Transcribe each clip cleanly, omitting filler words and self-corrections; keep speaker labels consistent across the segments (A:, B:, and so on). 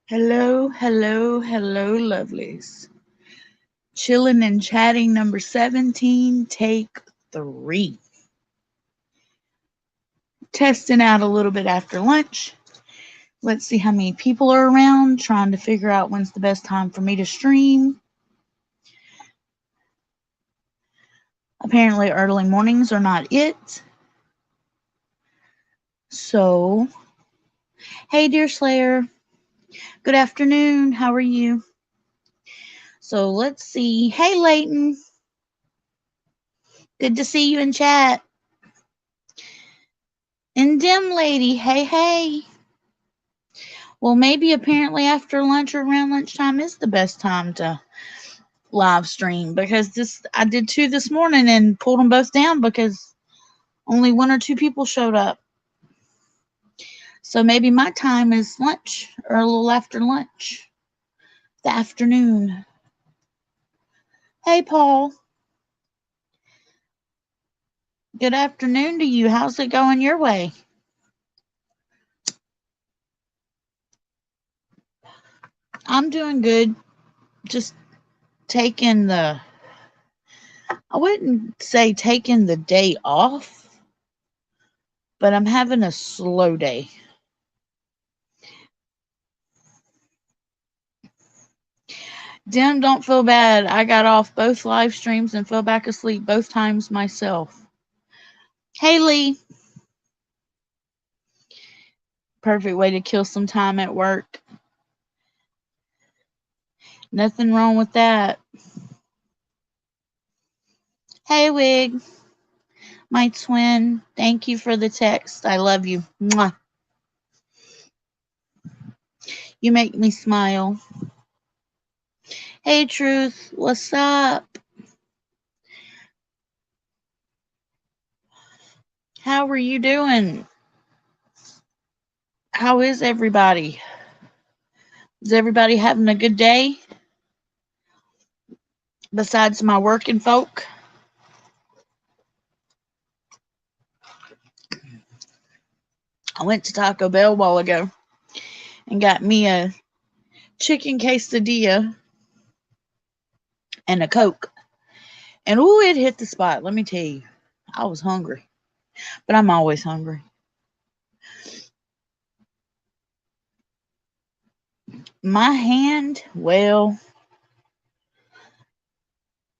A: Hello, hello, hello, lovelies. Chilling and chatting number 17, take 3. Testing out a little bit after lunch. Let's see how many people are around, trying to figure out when's the best time for me to stream. Apparently, early mornings are not it. So, hey, dear Slayer. Good afternoon. How are you? So, let's see. Hey, Layton. Good to see you in chat. And Dim Lady. Hey, hey. Well, maybe apparently after lunch or around lunchtime is the best time to live stream because this I did two this morning and pulled them both down because only one or two people showed up. So maybe my time is lunch or a little after lunch, the afternoon. Hey, Paul. Good afternoon to you. How's it going your way? I'm doing good. Just taking the, I wouldn't say taking the day off, but I'm having a slow day. Dim, don't feel bad. I got off both live streams and fell back asleep both times myself. Hey, Lee. Perfect way to kill some time at work. Nothing wrong with that. Hey, Wig. My twin. Thank you for the text. I love you. Mwah. You make me smile. Hey, Truth. What's up? How are you doing? How is everybody? Is everybody having a good day? Besides my working folk? I went to Taco Bell a while ago and got me a chicken quesadilla and a Coke. And ooh, it hit the spot. Let me tell you, I was hungry, but I'm always hungry. My hand, well,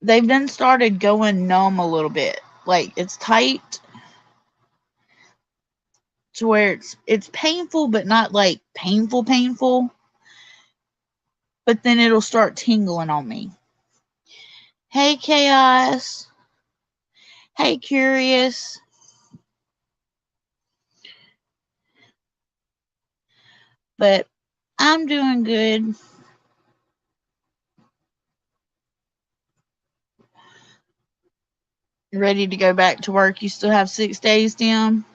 A: they've done started going numb a little bit. Like it's tight to where it's painful, but not like painful. But then it'll start tingling on me. Hey, Chaos. Hey, Curious. But I'm doing good. Ready to go back to work. You still have 6 days down.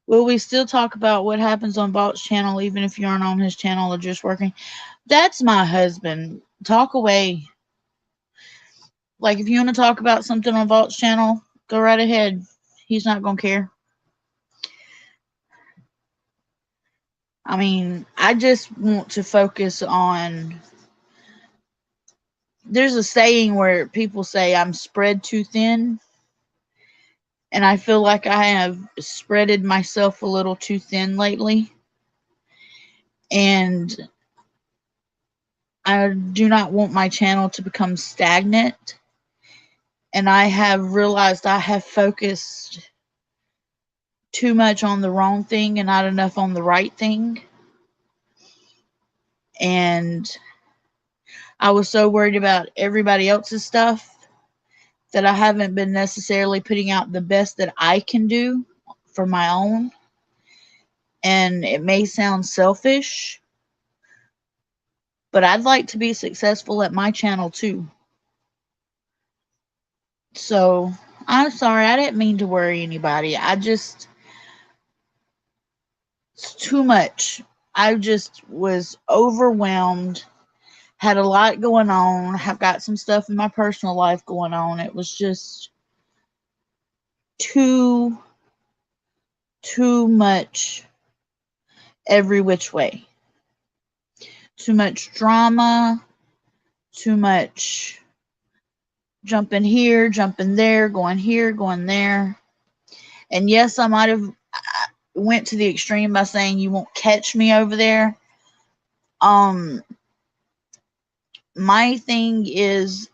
A: Will we still talk about what happens on Balt's channel, even if you aren't on his channel or just working? That's my husband. Talk away. Like, if you want to talk about something on Balt's channel, go right ahead. He's not going to care. I mean, I just want to focus on. There's a saying where people say I'm spread too thin. And I feel like I have spreaded myself a little too thin lately. And I do not want my channel to become stagnant. And I have realized I have focused too much on the wrong thing and not enough on the right thing. And I was so worried about everybody else's stuff that I haven't been necessarily putting out the best that I can do for my own. And it may sound selfish, but I'd like to be successful at my channel too. So I'm sorry, I didn't mean to worry anybody. It's too much. I just was overwhelmed, had a lot going on, have got some stuff in my personal life going on. It was just too much every which way. Too much drama, too much jumping here, jumping there, going here, going there. And yes, I might have went to the extreme by saying you won't catch me over there. My thing is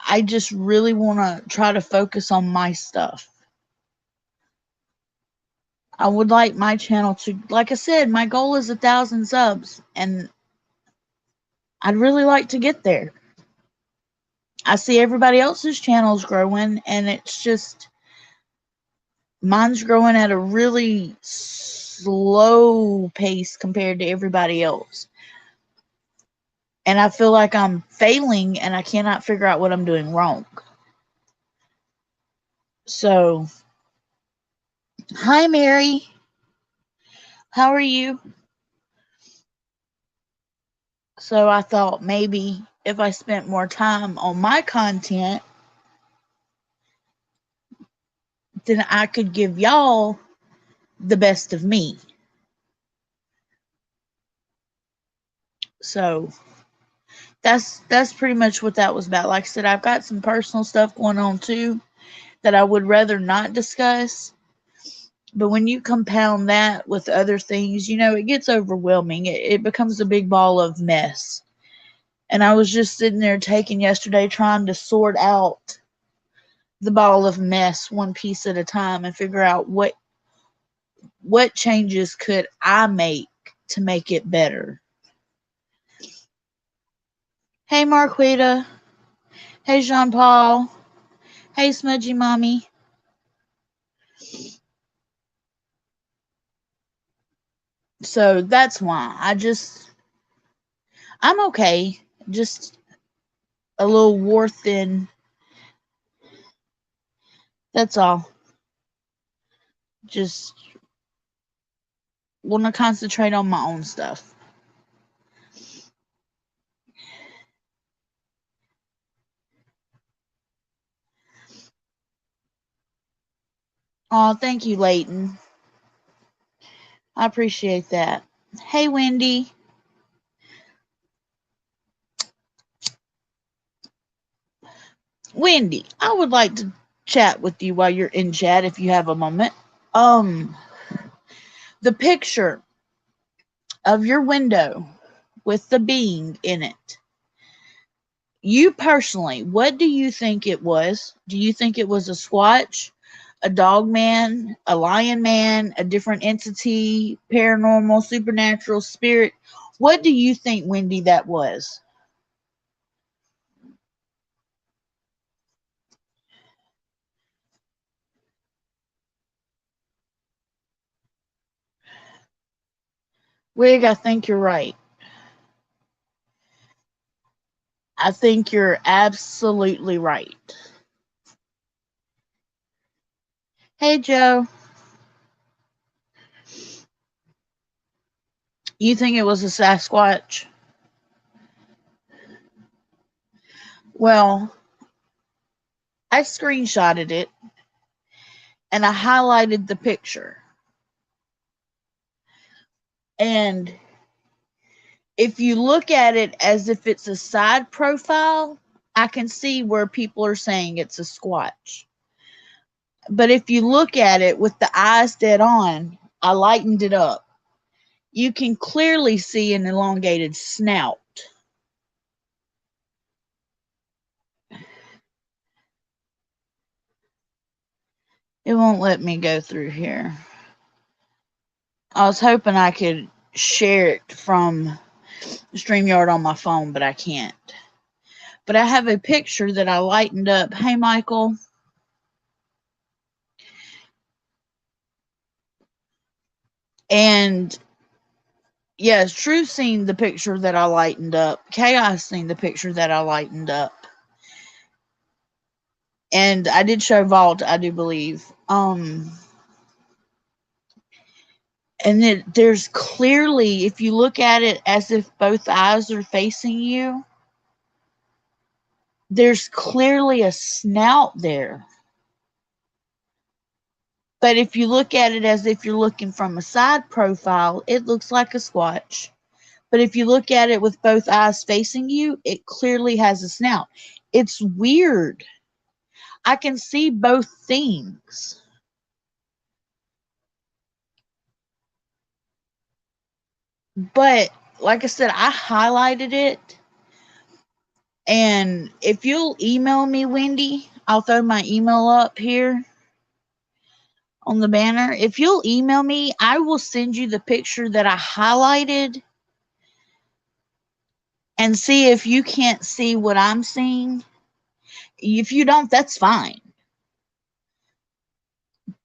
A: I just really want to try to focus on my stuff. I would like my channel to, like I said, my goal is 1,000 subs, and I'd really like to get there. I see everybody else's channels growing, and it's just mine's growing at a really slow pace compared to everybody else. And I feel like I'm failing and I cannot figure out what I'm doing wrong. So, hi, Mary. How are you? So, I thought maybe if I spent more time on my content, then I could give y'all the best of me. So, that's pretty much what that was about. Like I said, I've got some personal stuff going on too that I would rather not discuss. But when you compound that with other things, it gets overwhelming. It becomes a big ball of mess. And I was just sitting there taking yesterday trying to sort out the ball of mess one piece at a time and figure out what changes could I make to make it better. Hey, Marquita. Hey, Jean Paul. Hey, Smudgy Mommy. So that's why I'm okay. Just a little wore thin. That's all. Just want to concentrate on my own stuff. Oh, thank you, Layton. I appreciate that. Hey, Wendy. Wendy, I would like to chat with you while you're in chat if you have a moment. The picture of your window with the being in it. You personally, what do you think it was? Do you think it was a squatch, a dog man, a lion man, a different entity, paranormal, supernatural, spirit? What do you think, Wendy, that was? Wig, I think you're right. I think you're absolutely right. Hey, Joe. You think it was a Sasquatch? Well, I screenshotted it and I highlighted the picture. And if you look at it as if it's a side profile, I can see where people are saying it's a squatch. But if you look at it with the eyes dead on, I lightened it up. You can clearly see an elongated snout. It won't let me go through here. I was hoping I could share it from StreamYard on my phone, but I can't. But I have a picture that I lightened up. Hey, Michael. And yes, Truth seen the picture that I lightened up. Chaos seen the picture that I lightened up. And I did show Vault, I do believe. And there's clearly, if you look at it as if both eyes are facing you, there's clearly a snout there. But if you look at it as if you're looking from a side profile, it looks like a squatch. But if you look at it with both eyes facing you, it clearly has a snout. It's weird. I can see both things. But like I said, I highlighted it. And if you'll email me, Wendy, I'll throw my email up here on the banner. If you'll email me, I will send you the picture that I highlighted and see if you can't see what I'm seeing. If you don't, that's fine.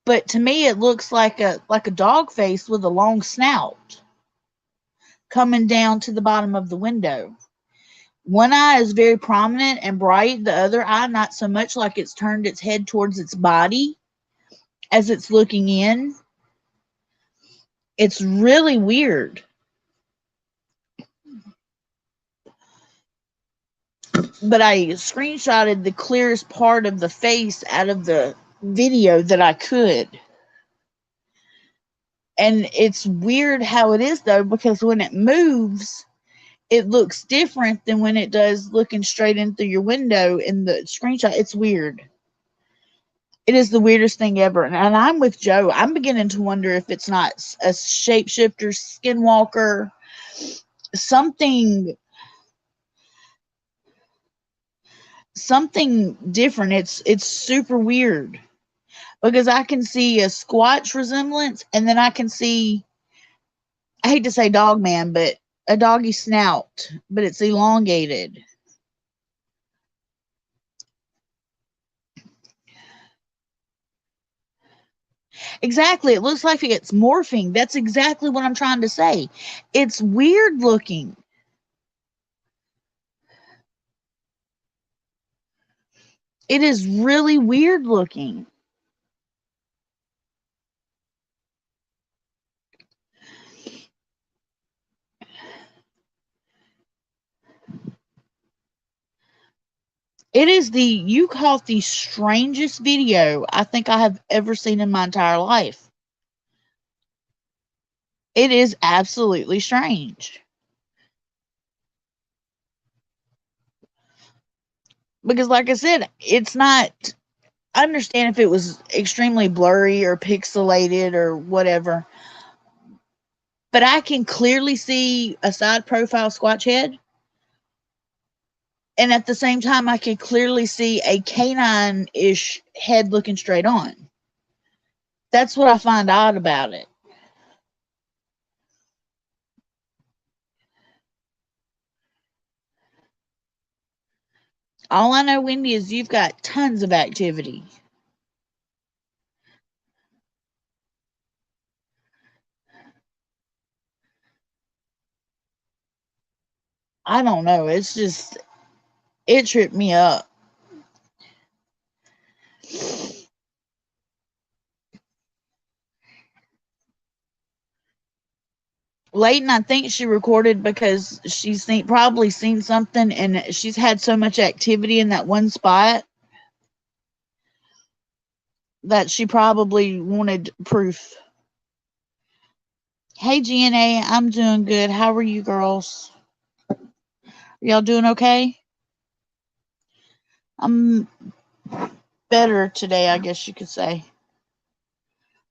A: But to me, it looks like a dog face with a long snout coming down to the bottom of the window. One eye is very prominent and bright. The other eye, not so much, like it's turned its head towards its body as it's looking in. It's really weird. But I screenshotted the clearest part of the face out of the video that I could. And it's weird how it is, though, because when it moves, it looks different than when it does looking straight in through your window in the screenshot. It's weird. It is the weirdest thing ever. And I'm with Joe. I'm beginning to wonder if it's not a shapeshifter, skinwalker, something different. It's super weird because I can see a squatch resemblance, and then I can see, I hate to say dog man, but a doggy snout, but it's elongated. Exactly. It looks like it's morphing. That's exactly what I'm trying to say. It's weird looking. It is really weird looking. It is you caught the strangest video I think I have ever seen in my entire life. It is absolutely strange. Because, like I said, it's not, I understand if it was extremely blurry or pixelated or whatever, but I can clearly see a side profile squatch head. And at the same time, I can clearly see a canine ish head looking straight on. That's what I find odd about it. All I know, Wendy, is you've got tons of activity. I don't know. It's just, it tripped me up. Layton, I think she recorded because she's probably seen something, and she's had so much activity in that one spot that she probably wanted proof. Hey, GNA, I'm doing good. How are you girls? Y'all doing okay? I'm better today, I guess you could say.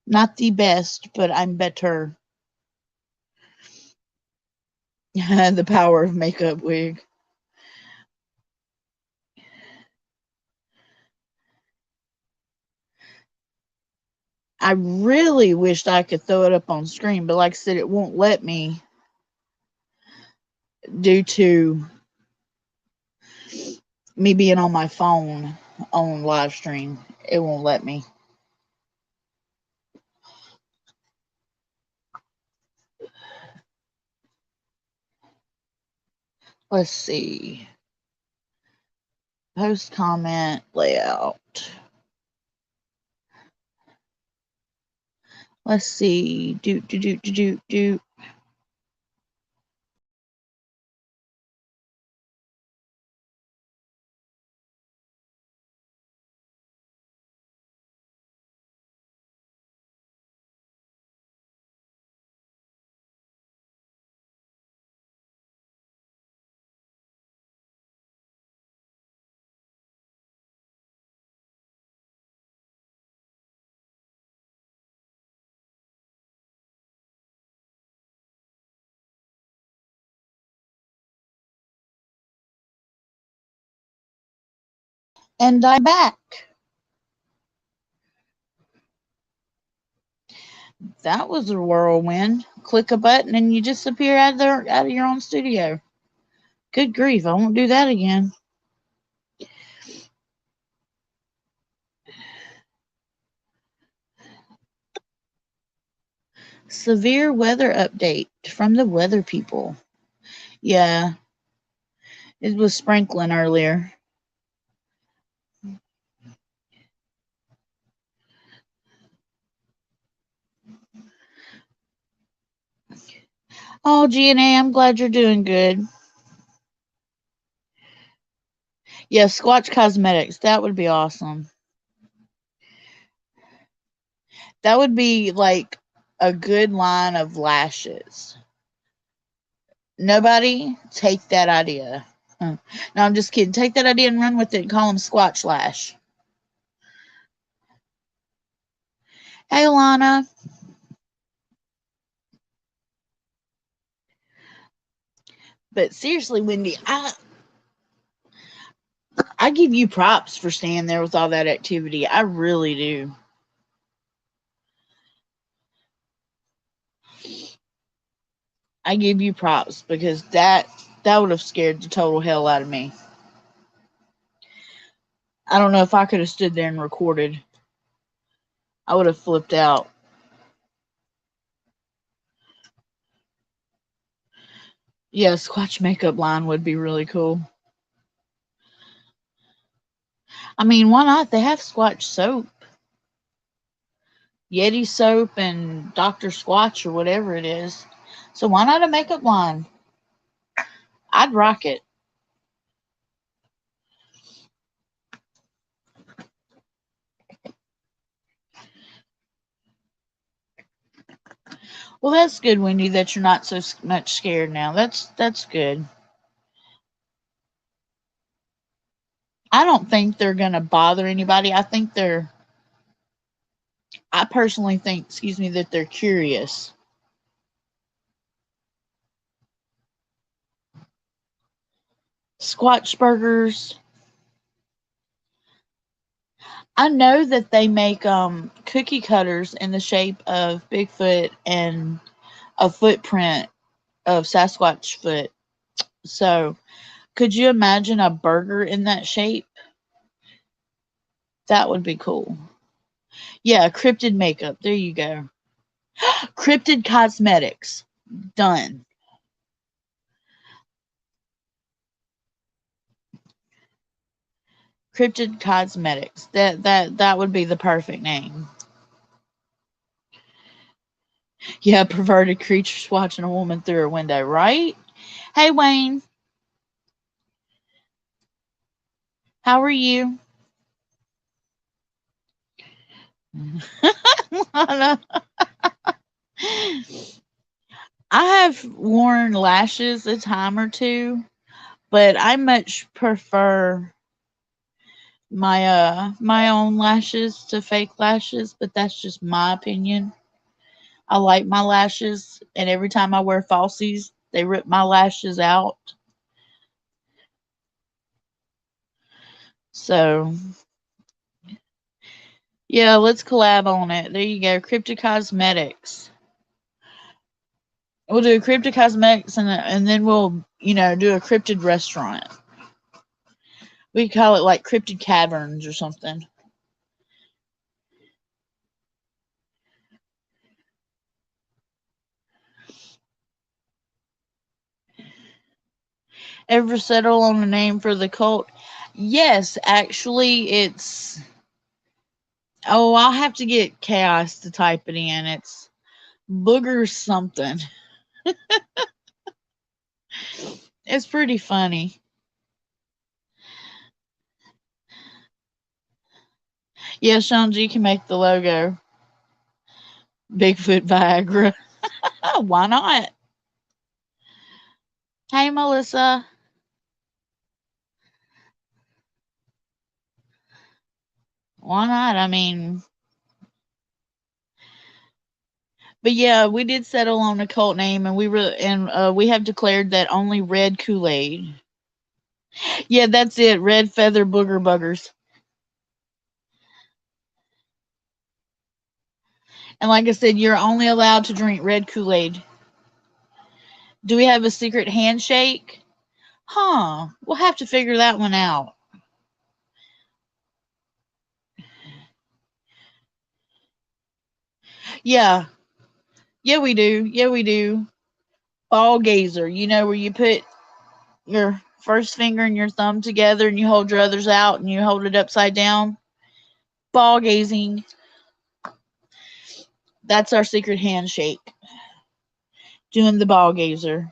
A: Not the best, but I'm better. The power of makeup wig. I really wished I could throw it up on screen, but like I said, it won't let me due to me being on my phone on live stream. It won't let me. Let's see. Post comment layout. Let's see. Do. And I'm back. That was a whirlwind. Click a button and you disappear out of your own studio. Good grief, I won't do that again. Severe weather update from the weather people. Yeah, it was sprinkling earlier. Oh, GNA, I'm glad you're doing good. Yeah, Squatch Cosmetics. That would be awesome. That would be like a good line of lashes. Nobody take that idea. No, I'm just kidding. Take that idea and run with it and call them Squatch Lash. Hey, Lana. But seriously, Wendy, I give you props for staying there with all that activity. I really do. I give you props because that would have scared the total hell out of me. I don't know if I could have stood there and recorded. I would have flipped out. Yeah, Squatch makeup line would be really cool. I mean, why not? They have Squatch soap. Yeti soap and Dr. Squatch or whatever it is. So why not a makeup line? I'd rock it. Well, that's good, Wendy, that you're not so much scared now. That's good. I don't think they're going to bother anybody. I personally think, excuse me, that they're curious. Squatch burgers. I know that they make cookie cutters in the shape of Bigfoot and a footprint of Sasquatch foot. So, could you imagine a burger in that shape? That would be cool. Yeah, cryptid makeup. There you go. Cryptid cosmetics. Done. Cryptid cosmetics. That would be the perfect name. Yeah, perverted creatures watching a woman through a window, right? Hey Wayne, how are you? I have worn lashes a time or two, but I much prefer my own lashes to fake lashes, but that's just my opinion. I like my lashes, and every time I wear falsies, they rip my lashes out. So, yeah, let's collab on it. There you go. Cryptic Cosmetics. We'll do Cryptic Cosmetics and then we'll, do a cryptid restaurant. We call it like Cryptid Caverns or something. Ever settle on a name for the cult? Yes, actually, it's. Oh, I'll have to get Chaos to type it in. It's Booger something. It's pretty funny. Yeah, Sean G can make the logo. Bigfoot Viagra. Why not? Hey, Melissa. Why not? I mean, but yeah, we did settle on a cult name, and we have declared that only red Kool-Aid. Yeah, that's it. Red feather booger buggers. And like I said, you're only allowed to drink red Kool-Aid. Do we have a secret handshake? Huh. We'll have to figure that one out. Yeah. Yeah, we do. Yeah, we do. Ball gazer. You know, where you put your first finger and your thumb together and you hold your others out and you hold it upside down. Ball gazing. That's our secret handshake. Doing the ball gazer.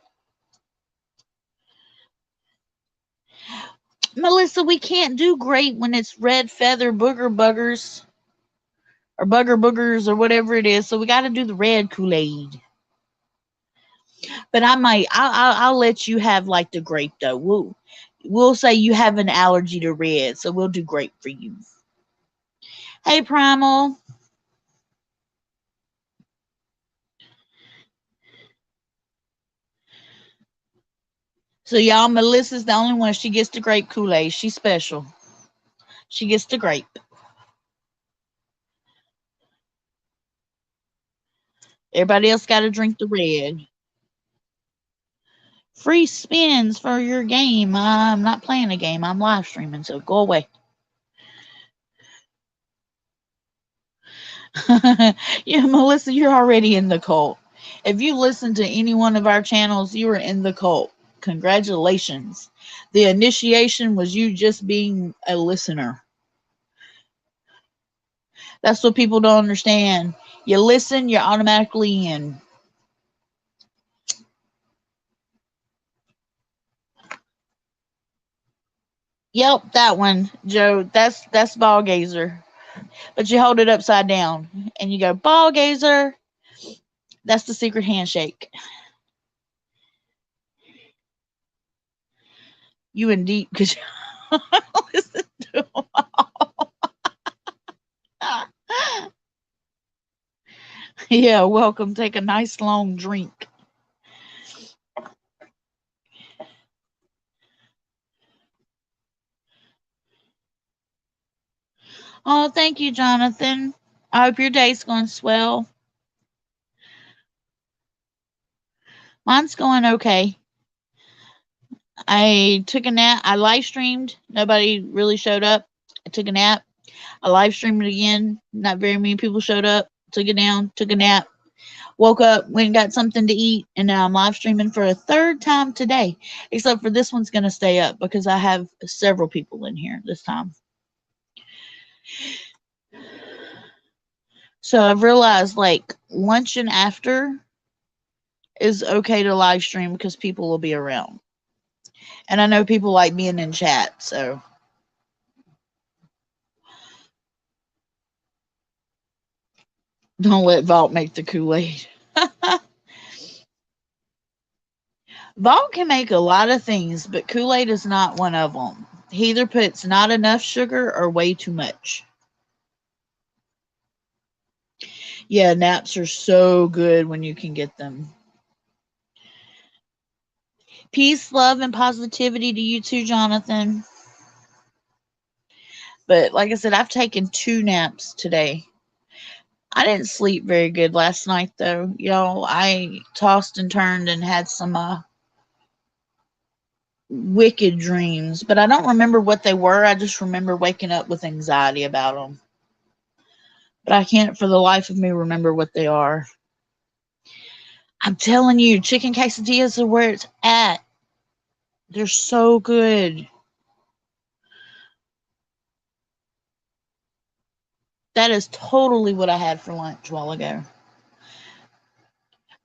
A: Melissa, we can't do great when it's red feather booger buggers or bugger boogers or whatever it is. So we got to do the red Kool-Aid. But I'll let you have like the grape though. We'll say you have an allergy to red, so we'll do grape for you. Hey, Primal. So y'all, Melissa's the only one. She gets the grape Kool-Aid. She's special. She gets the grape. Everybody else got to drink the red. Free spins for your game. I'm not playing a game. I'm live streaming, so go away. Yeah, Melissa, you're already in the cult. If you listen to any one of our channels, you are in the cult. Congratulations. The initiation was you just being a listener. That's what people don't understand. You listen, you're automatically in. Yep, that one, Joe. That's ball gazer. But you hold it upside down and you go ball gazer. That's the secret handshake. You indeed because listen to them all. Yeah, welcome. Take a nice long drink. Oh, thank you, Jonathan. I hope your day's going swell. Mine's going okay. I took a nap. I live streamed. Nobody really showed up. I took a nap. I live streamed it again. Not very many people showed up. Took it down. Took a nap. Woke up, went and got something to eat, and now I'm live streaming for a third time today. Except for this one's going to stay up because I have several people in here this time. So I've realized like lunch and after is okay to live stream because people will be around. And I know people like being in chat, so don't let Vault make the Kool-Aid. Vault can make a lot of things, but Kool-Aid is not one of them. He either puts not enough sugar or way too much. Yeah, naps are so good when you can get them. Peace, love, and positivity to you too, Jonathan. But like I said, I've taken 2 naps today. I didn't sleep very good last night, though. Y'all, I tossed and turned and had some wicked dreams, but I don't remember what they were. I just remember waking up with anxiety about them. But I can't for the life of me remember what they are. I'm telling you, chicken quesadillas are where it's at. They're so good. That is totally what I had for lunch a while ago.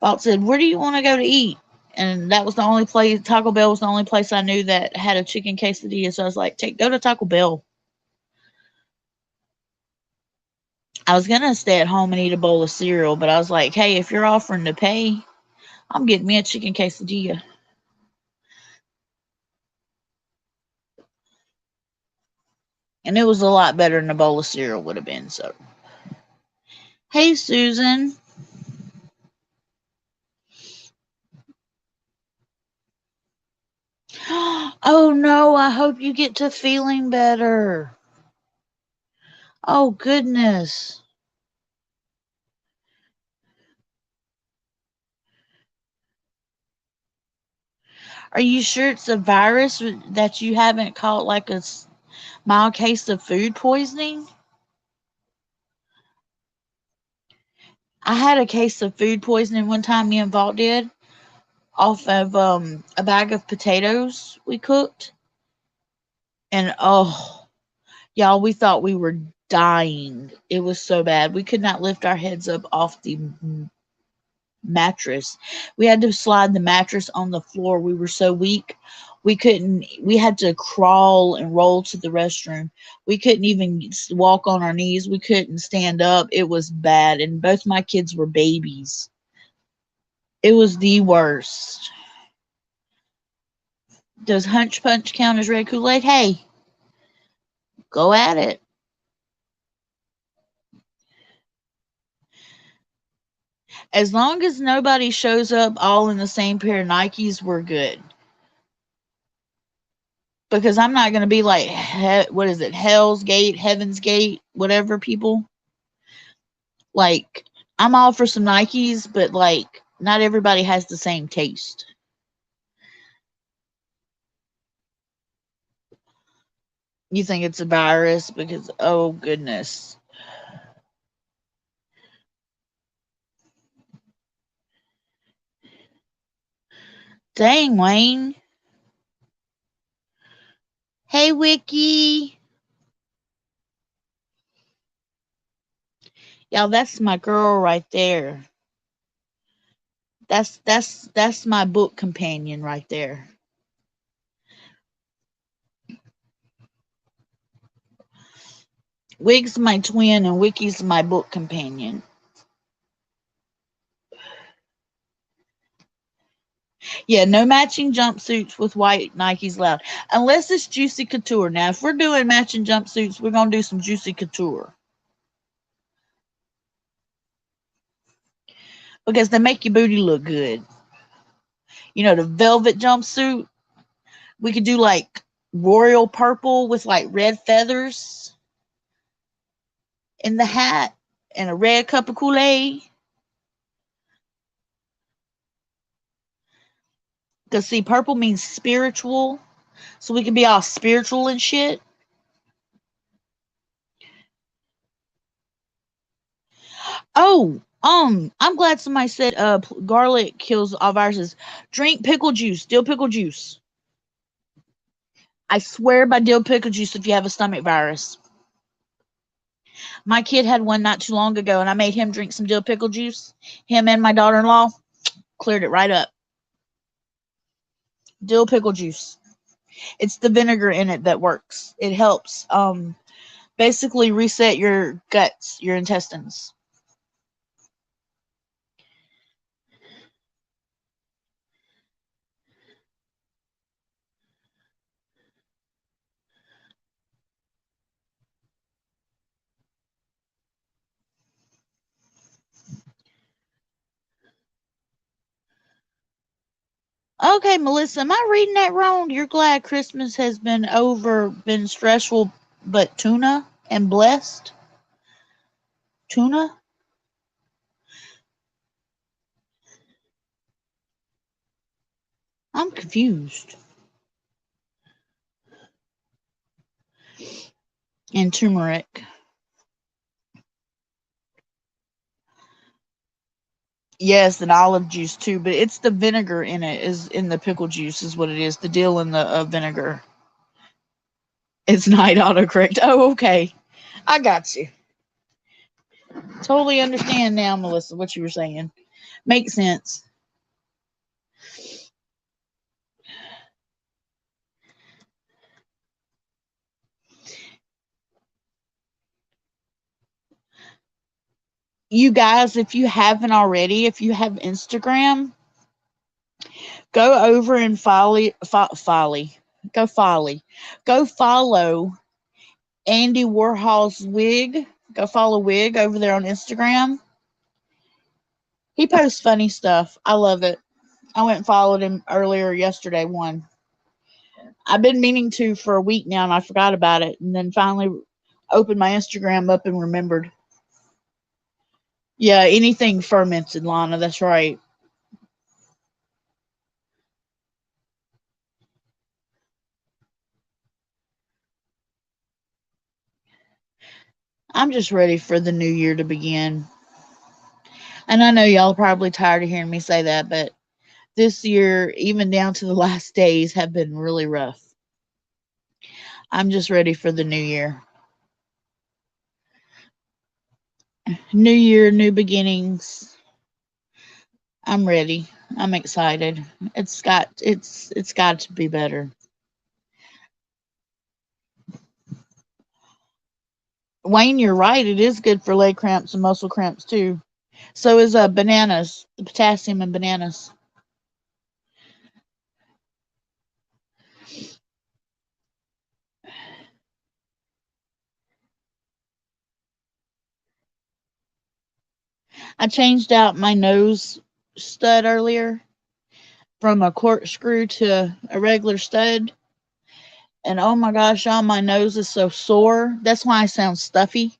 A: Bob said, "Where do you want to go to eat?" And that was the only place. Taco Bell was the only place I knew that had a chicken quesadilla. So I was like, go to Taco Bell. I was gonna stay at home and eat a bowl of cereal, but I was like, hey, if you're offering to pay, I'm getting me a chicken quesadilla. And it was a lot better than a bowl of cereal would have been. So, hey, Susan. Oh no, I hope you get to feeling better. Oh goodness. Are you sure it's a virus that you haven't caught like a mild case of food poisoning? I had a case of food poisoning one time, me and Vaught did, off of a bag of potatoes we cooked. And oh, y'all, we thought we were dying. It was so bad. We could not lift our heads up off the mattress. We had to slide the mattress on the floor. We were so weak. We had to crawl and roll to the restroom. We couldn't even walk on our knees. We couldn't stand up. It was bad. And both my kids were babies. It was the worst. Does Hunch Punch count as red Kool-Aid? Hey, go at it. As long as nobody shows up all in the same pair of Nikes, we're good. Because I'm not going to be like, what is it, Hell's Gate, Heaven's Gate, whatever people. Like, I'm all for some Nikes, but like, not everybody has the same taste. You think it's a virus because, oh goodness. Dang, Wayne. Hey, Wiki. Y'all, that's my girl right there. That's my book companion right there. Wig's my twin and Wiki's my book companion. Yeah, no matching jumpsuits with white Nikes allowed. Unless it's Juicy Couture. Now, if we're doing matching jumpsuits, we're going to do some Juicy Couture. Because they make your booty look good. You know, the velvet jumpsuit. We could do like royal purple with like red feathers in the hat and a red cup of Kool-Aid. Because, see, purple means spiritual. So we could be all spiritual and shit. Oh, I'm glad somebody said garlic kills all viruses. Drink pickle juice, dill pickle juice. I swear by dill pickle juice if you have a stomach virus. My kid had one not too long ago, and I made him drink some dill pickle juice. Him and my daughter-in-law cleared it right up. Dill pickle juice. It's the vinegar in it that works. It helps basically reset your guts, your intestines. Okay, Melissa, am I reading that wrong? You're glad Christmas has been stressful, but tuna and blessed? Tuna? I'm confused. And turmeric. Yes, and olive juice too, but it's the vinegar in it, is in the pickle juice, is what it is. The deal in the vinegar. It's not autocorrect. Oh, okay. I got you. Totally understand now, Melissa, what you were saying. Makes sense. You guys, if you haven't already, if you have Instagram, go over and go follow Andy Warhol's Wig. Go follow Wig over there on Instagram. He posts funny stuff. I love it. I went and followed him earlier yesterday. I've been meaning to for a week now, and I forgot about it, and then finally opened my Instagram up and remembered. Yeah, anything fermented, Lana. That's right. I'm just ready for the new year to begin. And I know y'all are probably tired of hearing me say that, but this year, even down to the last days, have been really rough. I'm just ready for the new year. New year, new beginnings. I'm ready. I'm excited. It's got to be better. Wayne, you're right. It is good for leg cramps and muscle cramps too. So is bananas, the potassium in bananas. I changed out my nose stud earlier from a corkscrew to a regular stud. And oh my gosh, y'all, my nose is so sore. That's why I sound stuffy.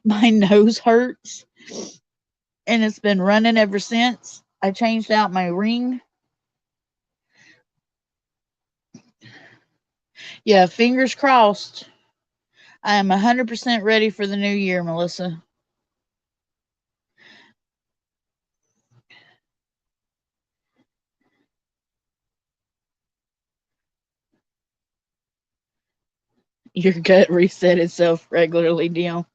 A: My nose hurts. And it's been running ever since. I changed out my ring. Yeah, fingers crossed. I am 100% ready for the new year, Melissa. Your gut reset itself regularly, Dion.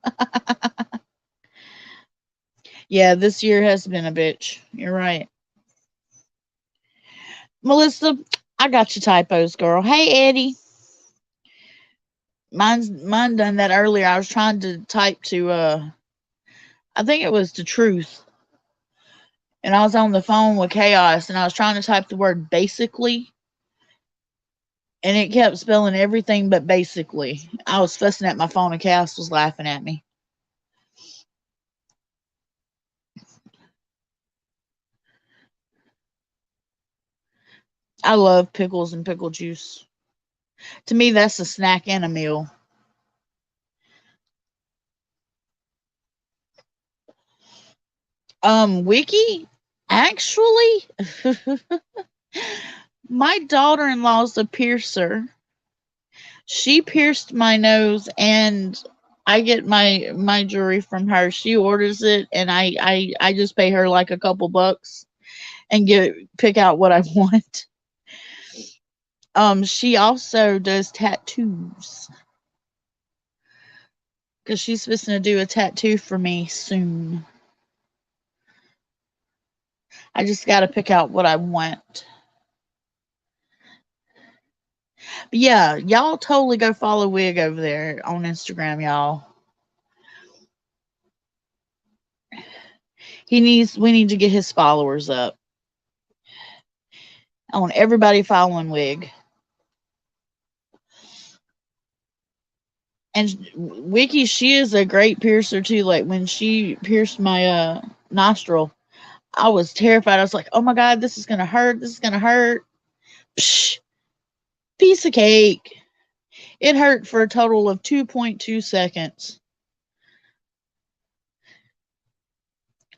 A: Yeah, this year has been a bitch. You're right. Melissa, I got your typos, girl. Hey, Eddie. Mine done that earlier. I was trying to type to I think it was to truth. And I was on the phone with Chaos and I was trying to type the word basically and it kept spelling everything but basically. I was fussing at my phone and Chaos was laughing at me. I love pickles and pickle juice. To me, that's a snack and a meal. Wiki, actually, my daughter-in-law's a piercer. She pierced my nose, and I get my jewelry from her. She orders it, and I just pay her like a couple bucks and pick out what I want. She also does tattoos because she's supposed to do a tattoo for me soon. I just got to pick out what I want. But yeah, y'all totally go follow Wig over there on Instagram, y'all. We need to get his followers up. I want everybody following Wig. And Wiki, she is a great piercer too. Like when she pierced my nostril, I was terrified. I was like, "Oh my god, this is gonna hurt. This is gonna hurt." Psh, piece of cake. It hurt for a total of 2.2 seconds.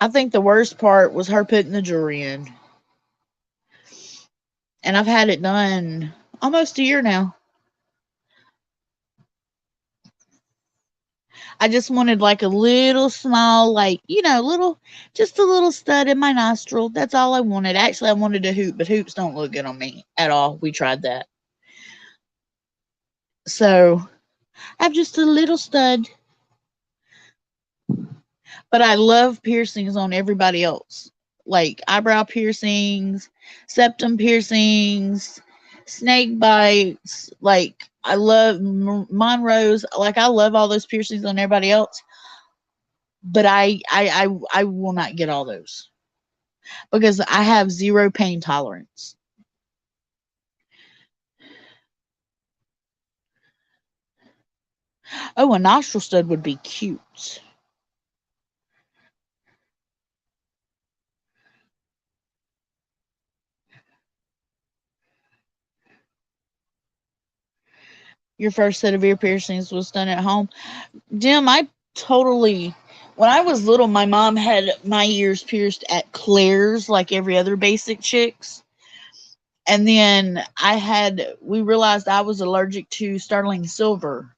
A: I think the worst part was her putting the jewelry in. And I've had it done almost a year now. I just wanted like a little small, like, just a little stud in my nostril. That's all I wanted. Actually, I wanted a hoop, but hoops don't look good on me at all. We tried that. So I have just a little stud, but I love piercings on everybody else. Like eyebrow piercings, septum piercings, snake bites. Like I love Monroe's. Like I love all those piercings on everybody else, but I will not get all those because I have zero pain tolerance. Oh, a nostril stud would be cute. Your first set of ear piercings was done at home. Jim, I totally. When I was little, my mom had my ears pierced at Claire's, like every other basic chicks. And then we realized I was allergic to sterling silver.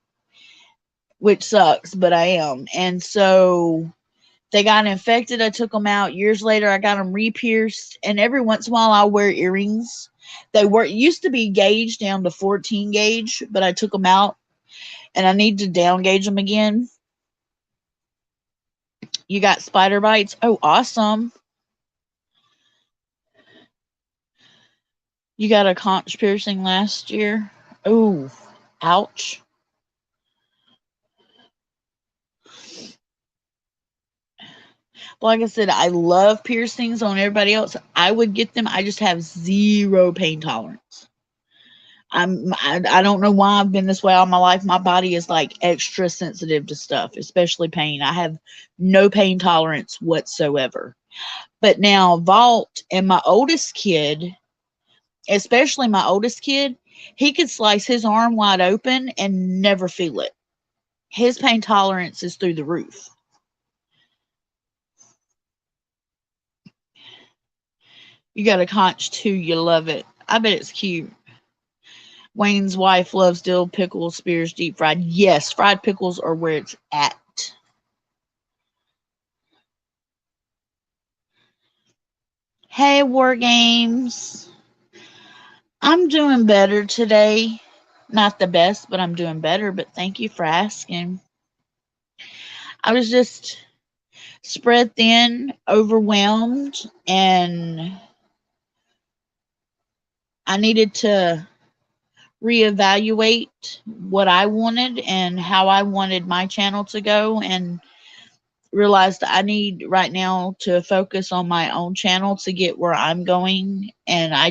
A: which sucks, but I am. And so they got infected. I took them out. Years later, I got them re-pierced. And every once in a while, I'll wear earrings. They were used to be gauge down to 14 gauge, but I took them out, and I need to down gauge them again. You got spider bites? Oh, awesome. You got a conch piercing last year? Oh, ouch. Like I said, I love piercings on everybody else. I would get them. I just have zero pain tolerance. I don't know why I've been this way all my life. My body is like extra sensitive to stuff, especially pain. I have no pain tolerance whatsoever. But now Vault and my oldest kid, especially my oldest kid, he could slice his arm wide open and never feel it. His pain tolerance is through the roof. You got a conch too. You love it. I bet it's cute. Wayne's wife loves dill pickles, spears, deep fried. Yes, fried pickles are where it's at. Hey, War Games. I'm doing better today. Not the best, but I'm doing better. But thank you for asking. I was just spread thin, overwhelmed, and I needed to reevaluate what I wanted and how I wanted my channel to go, and realized I need right now to focus on my own channel to get where I'm going. And I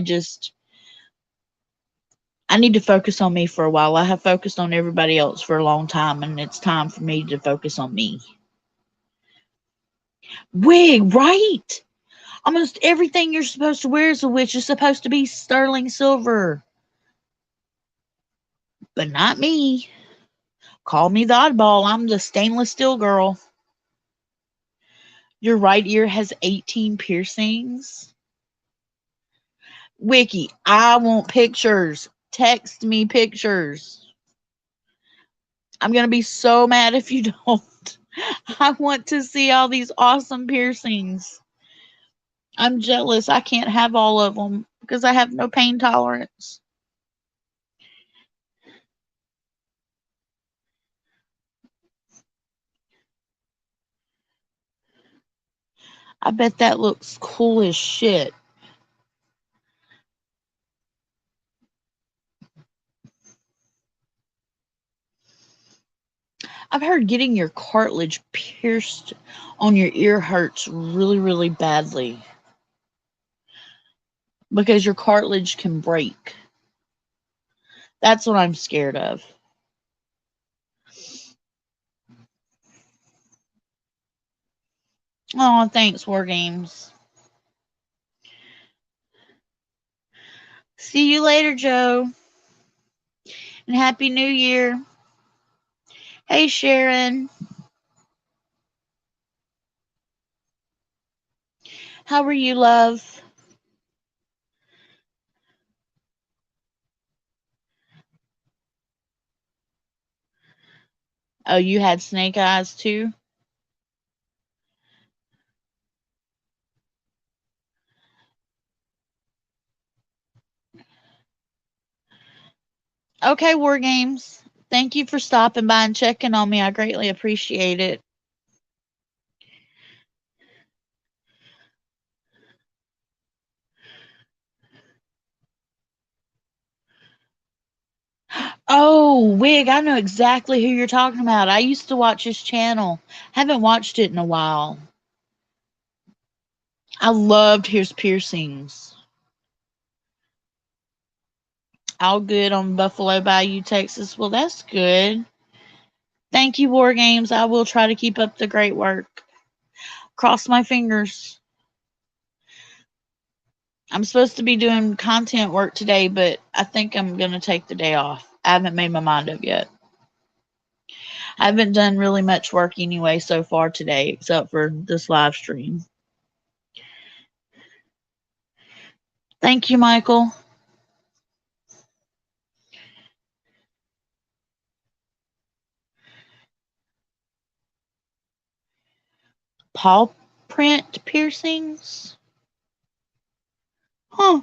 A: need to focus on me for a while. I have focused on everybody else for a long time, and it's time for me to focus on me. Wig, right? Almost everything you're supposed to wear as a witch is supposed to be sterling silver. But not me. Call me the oddball. I'm the stainless steel girl. Your right ear has 18 piercings. Wiki, I want pictures. Text me pictures. I'm going to be so mad if you don't. I want to see all these awesome piercings. I'm jealous. I can't have all of them because I have no pain tolerance. I bet that looks cool as shit. I've heard getting your cartilage pierced on your ear hurts really, really badly because your cartilage can break. That's what I'm scared of. Oh, thanks, War Games. See you later, Joe. And Happy New Year. Hey, Sharon. How are you, love? Oh, you had snake eyes too? Okay, War Games. Thank you for stopping by and checking on me. I greatly appreciate it. Oh, Wig, I know exactly who you're talking about. I used to watch his channel. Haven't watched it in a while. I loved his piercings. All good on Buffalo Bayou, Texas. Well, that's good. Thank you, War Games. I will try to keep up the great work. Cross my fingers. I'm supposed to be doing content work today, but I think I'm going to take the day off. I haven't made my mind up yet. I haven't done really much work anyway so far today, except for this live stream. Thank you, Michael. paw print piercings. Huh.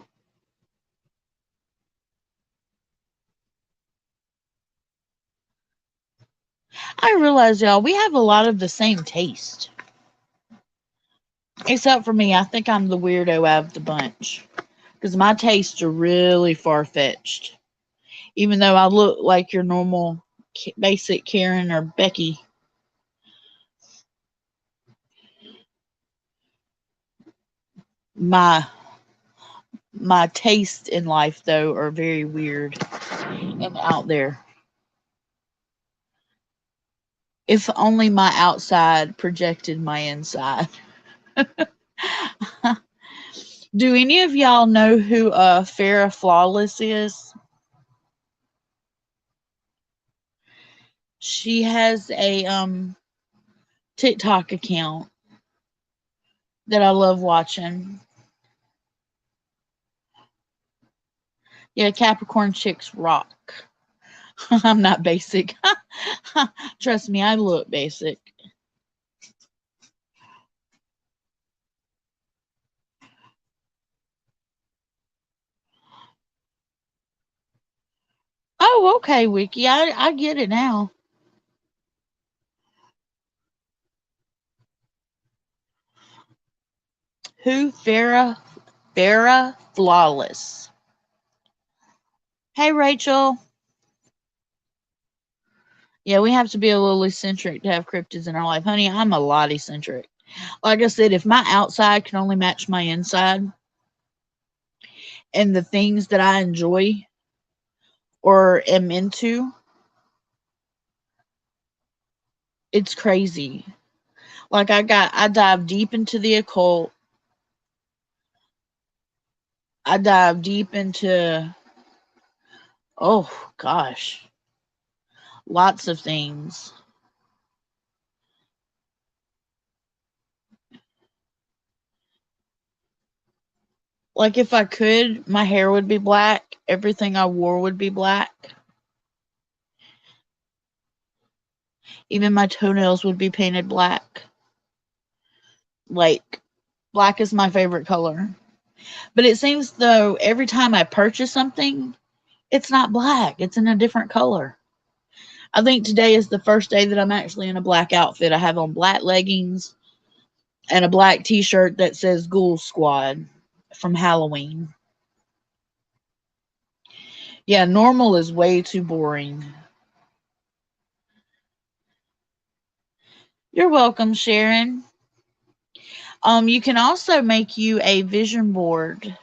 A: I realize, y'all, we have a lot of the same taste. Except for me, I think I'm the weirdo out of the bunch. Because my tastes are really far fetched. Even though I look like your normal basic Karen or Becky. My tastes in life, though, are very weird and out there. If only my outside projected my inside. Do any of y'all know who Farrah Flawless is? She has a TikTok account that I love watching. Yeah, Capricorn chicks rock. I'm not basic. Trust me, I look basic. Oh, okay, Wiki. I get it now. Who? Farrah Flawless. Hey, Rachel. Yeah, we have to be a little eccentric to have cryptids in our life. Honey, I'm a lot eccentric. Like I said, if my outside can only match my inside and the things that I enjoy or am into, it's crazy. Like I dive deep into the occult. I dive deep into, oh gosh, lots of things. Like if I could, my hair would be black. Everything I wore would be black. Even my toenails would be painted black. Like black is my favorite color. But it seems though every time I purchase something, it's not black. It's in a different color. I think today is the first day that I'm actually in a black outfit. I have on black leggings and a black t-shirt that says Ghoul Squad from Halloween. Yeah, normal is way too boring. You're welcome, Sharon. You can also make you a vision board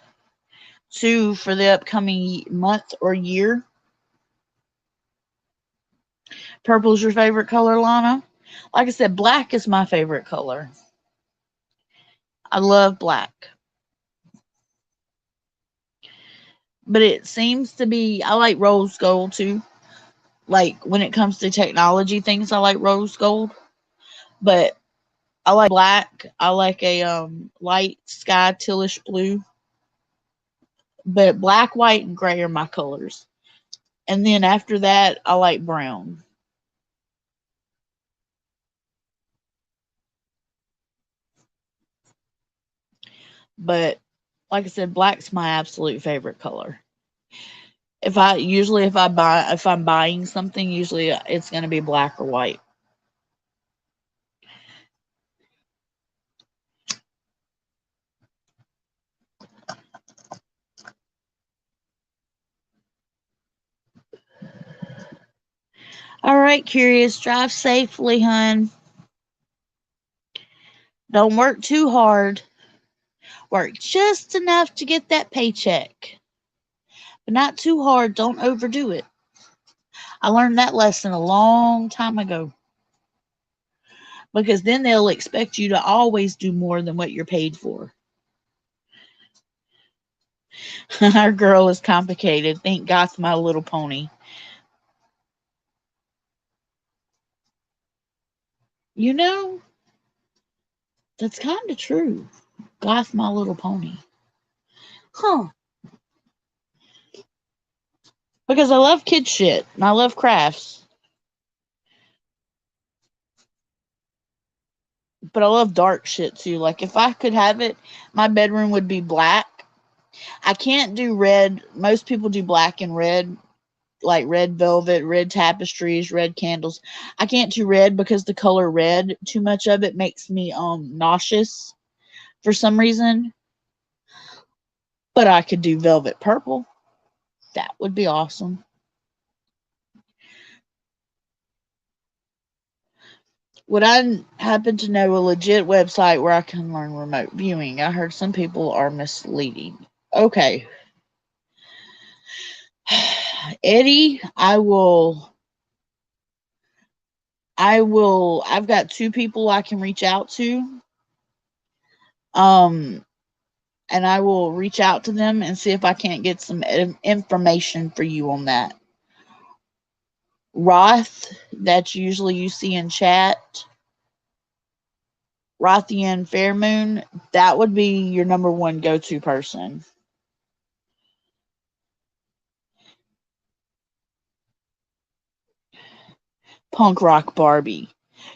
A: too for the upcoming month or year. Purple's your favorite color, Lana? Like I said, black is my favorite color. I love black. But it seems to be, I like rose gold too. Like when it comes to technology things, I like rose gold. But I like black. I like a light sky tealish blue. But black, white, and gray are my colors. And then after that, I like brown. But like I said, black's my absolute favorite color. If I'm buying something, usually it's going to be black or white. All right, Curious, drive safely, hun. Don't work too hard. Work just enough to get that paycheck, but not too hard. Don't overdo it. I learned that lesson a long time ago because then they'll expect you to always do more than what you're paid for. Our girl is complicated. Thank God's My Little Pony. You know, that's kind of true. Goth My Little Pony. Huh. Because I love kid shit and I love crafts. but I love dark shit too. Like if I could have it, my bedroom would be black. I can't do red. Most people do black and red, like red velvet, red tapestries, red candles. I can't do red because the color red, too much of it makes me nauseous for some reason. But I could do velvet purple. That would be awesome. Would I happen to know a legit website where I can learn remote viewing? I heard some people are misleading. Okay. Eddie, I've got two people I can reach out to. Um and I will reach out to them and see if I can't get some information for you on that. Roth, that's usually you see in chat. Rothian Fairmoon, that would be your number one go-to person. Punk Rock Barbie.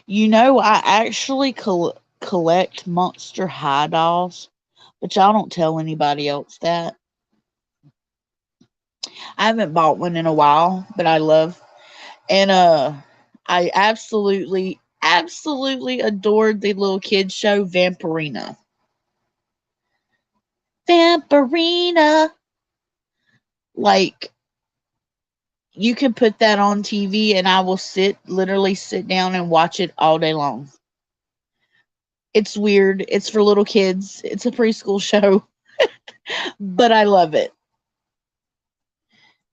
A: I actually collect Monster High dolls, but y'all don't tell anybody else that. I haven't bought one in a while, but I love. And I absolutely adored the little kids show Vampirina. Vampirina. Like you could put that on TV and I will literally sit down and watch it all day long. It's weird. It's for little kids. It's a preschool show, but I love it.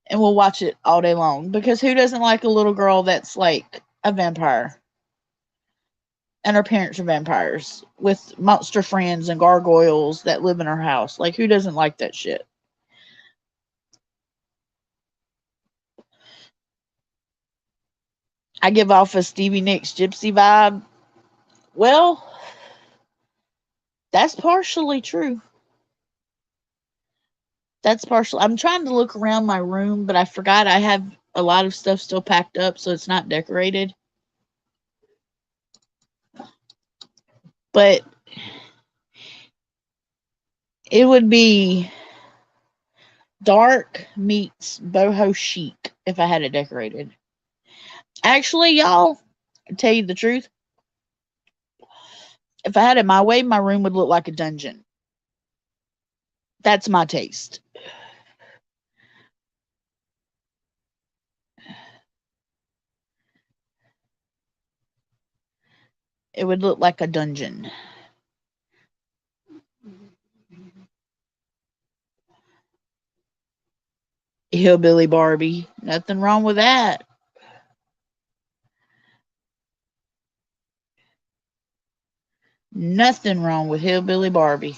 A: And we'll watch it all day long because who doesn't like a little girl that's like a vampire? And her parents are vampires with monster friends and gargoyles that live in her house. Like, who doesn't like that shit? I give off a Stevie Nicks gypsy vibe. Well, that's partially true. I'm trying to look around my room, but I forgot I have a lot of stuff still packed up, so it's not decorated. But it would be dark meets boho chic if I had it decorated. Actually, y'all, to tell you the truth, if I had it my way, my room would look like a dungeon. That's my taste. It would look like a dungeon. Hillbilly Barbie. Nothing wrong with that. Nothing wrong with Hillbilly Barbie.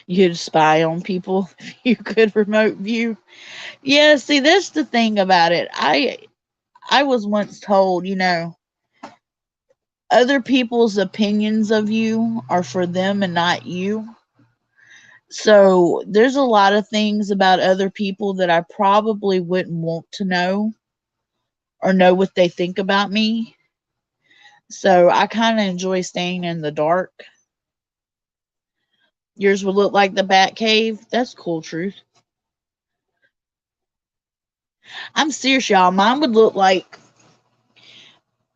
A: You'd spy on people if you could remote view. Yeah, see, that's the thing about it. I was once told, other people's opinions of you are for them and not you. So there's a lot of things about other people that I probably wouldn't want to know or know what they think about me. So I kind of enjoy staying in the dark. Yours would look like the Bat Cave. That's cool, Truth. I'm serious, y'all. Mine would look like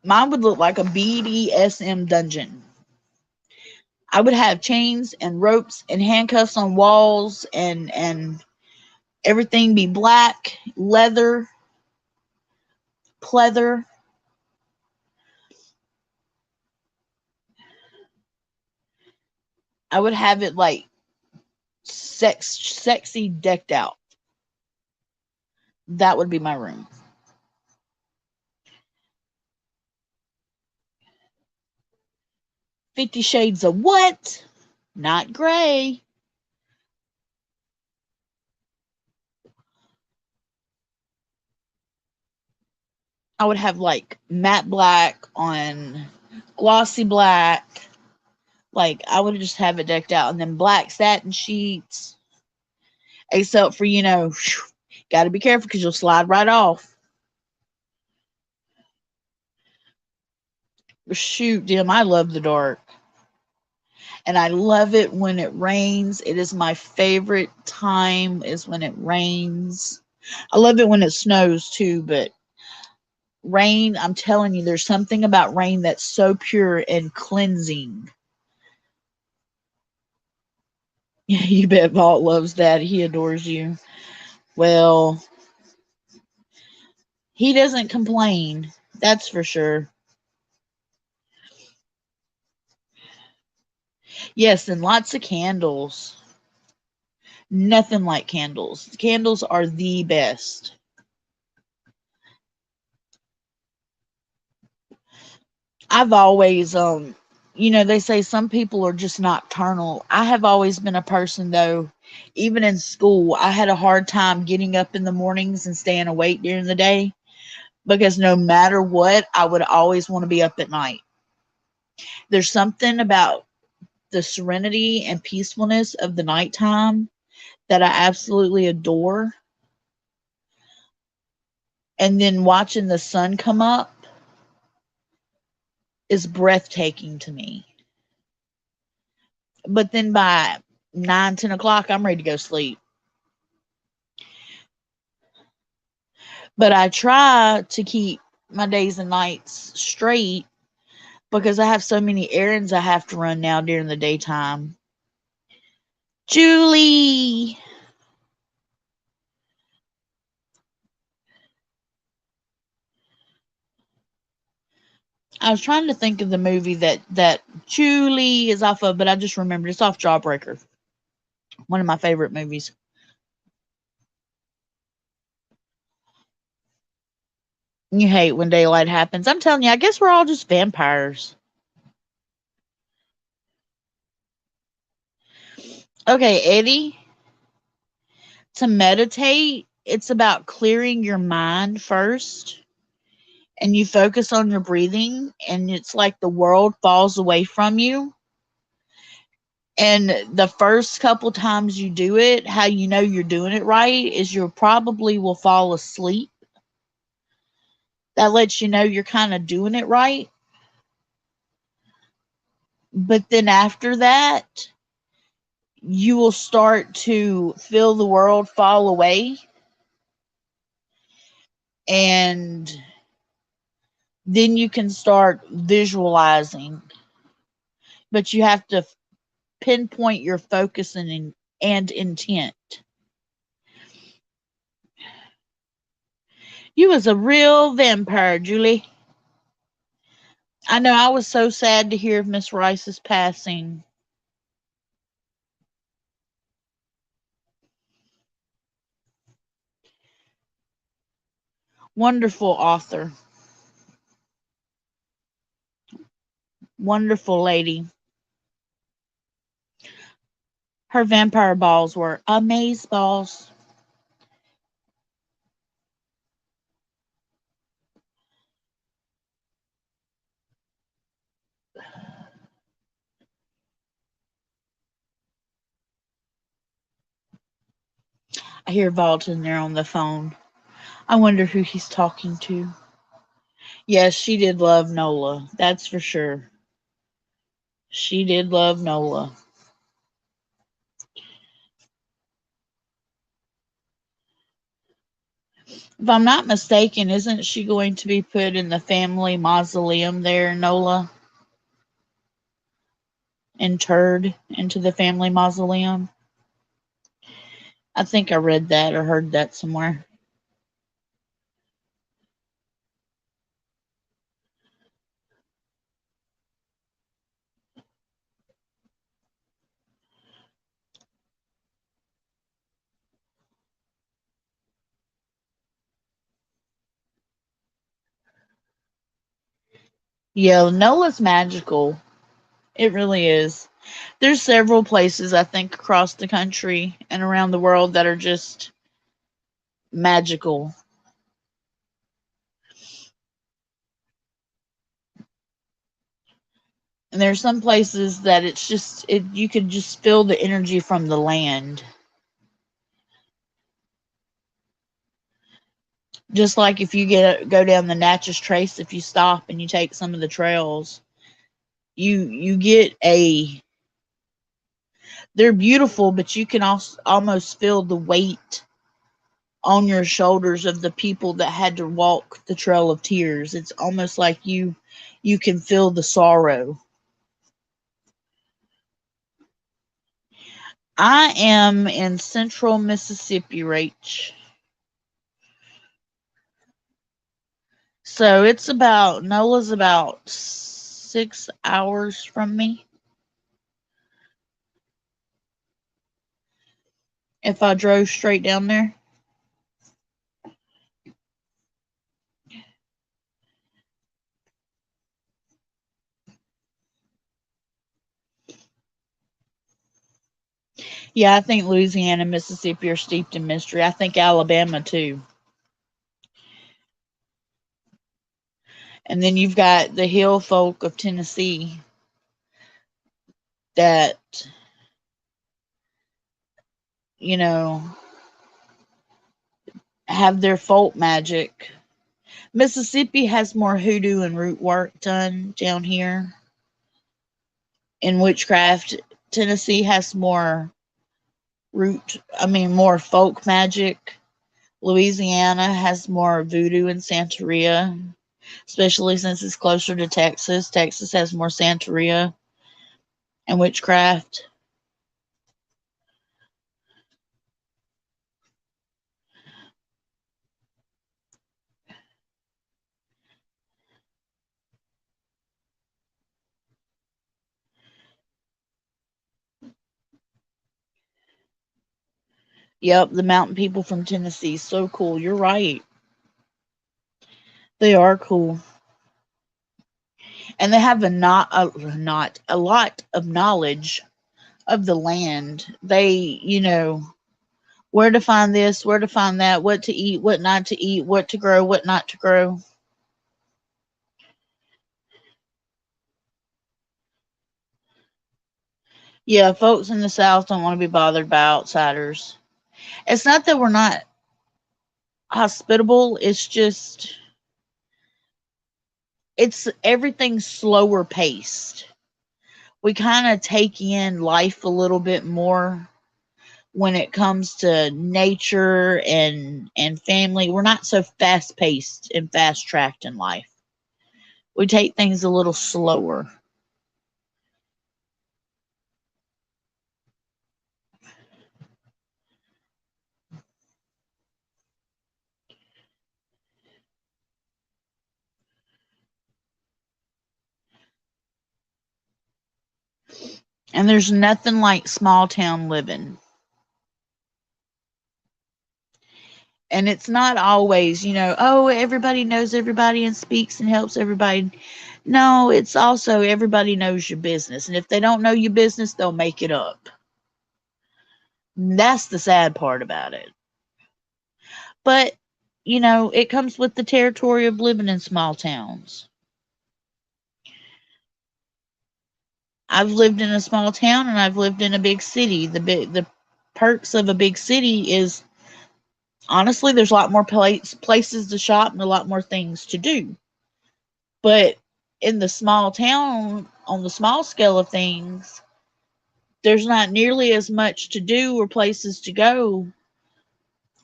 A: a BDSM dungeon. I would have chains and ropes and handcuffs on walls and everything be black, leather, pleather. I would have it like sexy decked out. That would be my room. 50 Shades of what? Not gray. I would have like matte black on glossy black. Like I would just have it decked out and then black satin sheets. except for, got to be careful because you'll slide right off. Shoot, Dim, I love the dark. And I love it when it rains. It is my favorite time is when it rains. I love it when it snows too, but rain, I'm telling you, there's something about rain that's so pure and cleansing. You bet Vault loves that. He adores you. Well, he doesn't complain. That's for sure. Yes, and lots of candles. Nothing like candles. Candles are the best. I've always they say some people are just nocturnal. I have always been a person though, even in school, I had a hard time getting up in the mornings and staying awake during the day because no matter what, I would always want to be up at night. There's something about the serenity and peacefulness of the nighttime that I absolutely adore. And then watching the sun come up is breathtaking to me. But then by 9, 10 o'clock, I'm ready to go sleep. But I try to keep my days and nights straight because I have so many errands I have to run now during the daytime. Julie! I was trying to think of the movie that Julie is off of, but I just remembered it's off Jawbreaker. One of my favorite movies. You hate when daylight happens. I'm telling you, I guess we're all just vampires. Okay, Eddie, to meditate, it's about clearing your mind first and you focus on your breathing and it's like the world falls away from you. And the first couple times you do it, how you know you're doing it right is you probably will fall asleep. That lets you know you're kind of doing it right. But then after that, you will start to feel the world fall away. And then you can start visualizing. But you have to pinpoint your focus and intent. You was a real vampire, Julie. I know I was so sad to hear of Miss Rice's passing. Wonderful author. Wonderful lady. Her vampire balls were amaze balls. I hear Vault in there on the phone. I wonder who he's talking to. Yes, she did love Nola. That's for sure. She did love Nola. If I'm not mistaken, isn't she going to be put in the family mausoleum there, Nola? Interred into the family mausoleum? I think I read that or heard that somewhere. Yeah, Nola's magical. It really is. There's several places I think across the country and around the world that are just magical. And there's some places that it's just you could just feel the energy from the land. Just like if you go down the Natchez Trace, if you stop and you take some of the trails, you get a they're beautiful, but you can also almost feel the weight on your shoulders of the people that had to walk the Trail of Tears. It's almost like you can feel the sorrow. I am in central Mississippi, Rach. So it's about Nola's about 6 hours from me. If I drove straight down there. Yeah, I think Louisiana and Mississippi are steeped in mystery. I think Alabama too. And then you've got the hill folk of Tennessee that, you know, have their folk magic. Mississippi has more hoodoo and root work done down here in witchcraft. Tennessee has more folk magic. Louisiana has more voodoo and Santeria, especially since it's closer to Texas. Texas has more Santeria and witchcraft. Yep, the mountain people from Tennessee. So cool. You're right. They are cool. And they have a lot of knowledge of the land. They, where to find this, where to find that, what to eat, what not to eat, what to grow, what not to grow. Yeah, folks in the South don't want to be bothered by outsiders. It's not that we're not hospitable, it's just it's everything's slower paced. We kind of take in life a little bit more when it comes to nature and family. We're not so fast paced and fast tracked in life. We take things a little slower. And there's nothing like small town living. And it's not always, oh, everybody knows everybody and speaks and helps everybody. No, it's also everybody knows your business. And if they don't know your business, they'll make it up. That's the sad part about it. But, it comes with the territory of living in small towns. I've lived in a small town and I've lived in a big city. The perks of a big city is honestly there's a lot more places to shop and a lot more things to do. But in the small town, on the small scale of things, there's not nearly as much to do or places to go,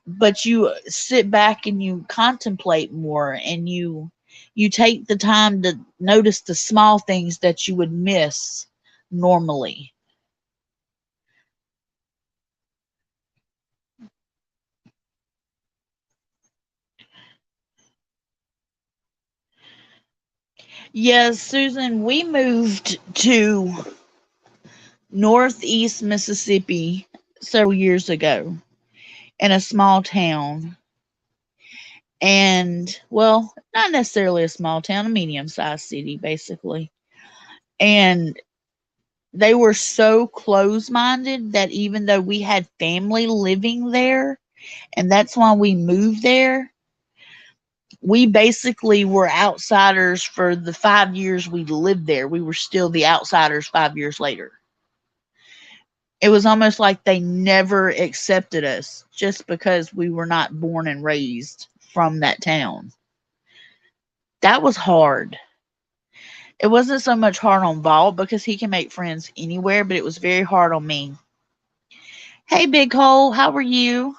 A: but you sit back and you contemplate more and you take the time to notice the small things that you would miss normally. Yes, Susan, we moved to Northeast Mississippi several years ago in a small town. And, well, not necessarily a small town, a medium sized city, basically. And they were so close minded that even though we had family living there, and that's why we moved there, we basically were outsiders for the 5 years we lived there. We were still the outsiders 5 years later. It was almost like they never accepted us just because we were not born and raised from that town. That was hard. It wasn't so much hard on Vault because he can make friends anywhere, but it was very hard on me. Hey, Big Hole, how are you?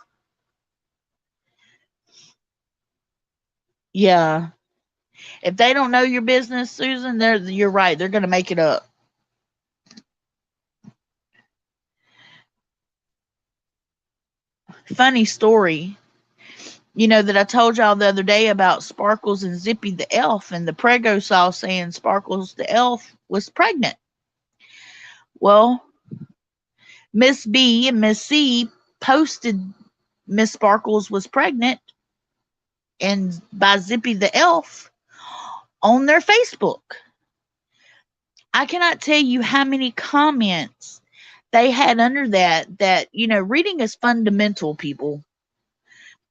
A: Yeah. If they don't know your business, Susan, you're right. They're going to make it up. Funny story. You know that I told y'all the other day about Sparkles and Zippy the elf, and the Prego saw saying Sparkles the elf was pregnant. Well, Miss B and Miss C posted Miss Sparkles was pregnant and by Zippy the elf on their Facebook. I cannot tell you how many comments they had under that, reading is fundamental, people.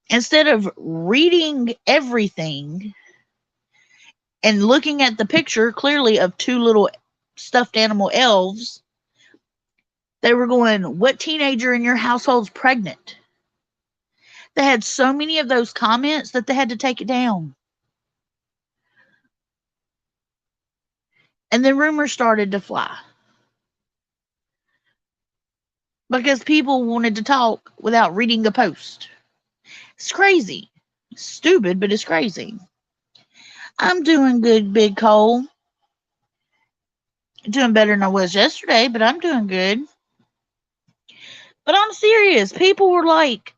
A: Instead of reading everything and looking at the picture clearly of two little stuffed animal elves, they were going, what teenager in your household's pregnant? They had so many of those comments that they had to take it down. And then rumors started to fly because people wanted to talk without reading the post. It's crazy. It's stupid, but it's crazy. I'm doing good, Big Cole. Doing better than I was yesterday, but I'm doing good. But I'm serious. People were like,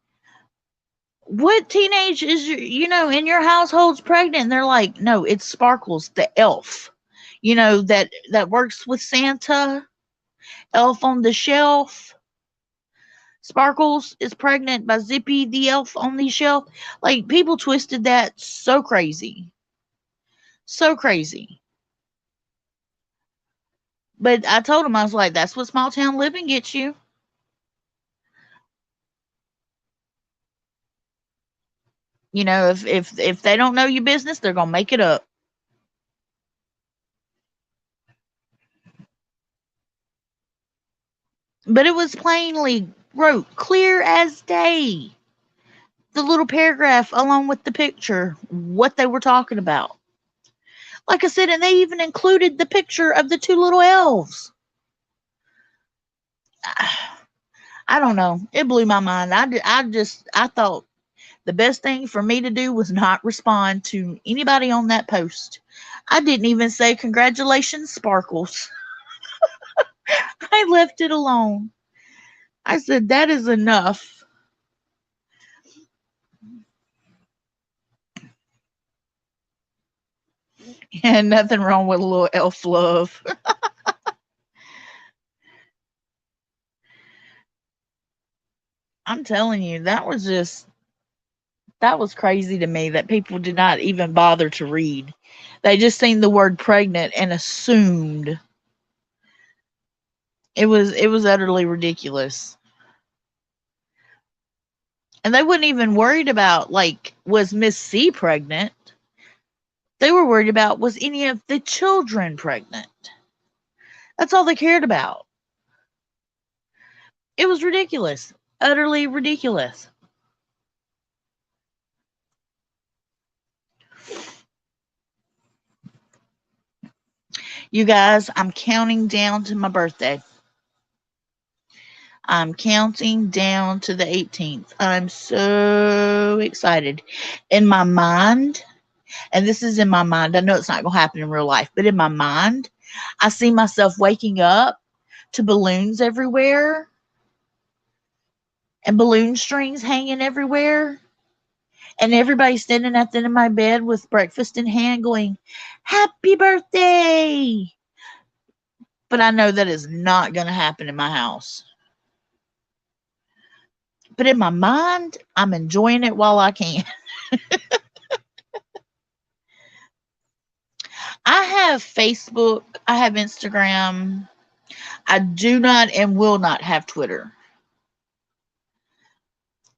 A: what teenage is in your household's pregnant? And they're like, no, it's Sparkles, the elf. That works with Santa, elf on the shelf. Sparkles is pregnant by Zippy, the elf on the shelf. Like, people twisted that so crazy. So crazy. But I told him, I was like, that's what small town living gets you. If they don't know your business, they're gonna make it up. But it was plainly wrote clear as day. The little paragraph along with the picture, what they were talking about. Like I said, and they even included the picture of the two little elves. I don't know. It blew my mind. I thought the best thing for me to do was not respond to anybody on that post. I didn't even say congratulations, Sparkles. I left it alone. I said that is enough. And nothing wrong with a little elf love. I'm telling you, that was crazy to me that people did not even bother to read. They just seen the word pregnant and assumed. It was utterly ridiculous. And they weren't even worried about, like, was Miss C pregnant? They were worried about, was any of the children pregnant? That's all they cared about. It was ridiculous. Utterly ridiculous. You guys, I'm counting down to my birthday. I'm counting down to the 18th. I'm so excited. In my mind, and this is in my mind, I know it's not going to happen in real life, but in my mind, I see myself waking up to balloons everywhere and balloon strings hanging everywhere, and everybody standing at the end of my bed with breakfast in hand going, Happy birthday! But I know that is not going to happen in my house. But in my mind, I'm enjoying it while I can. I have Facebook, I have Instagram. I do not and will not have Twitter.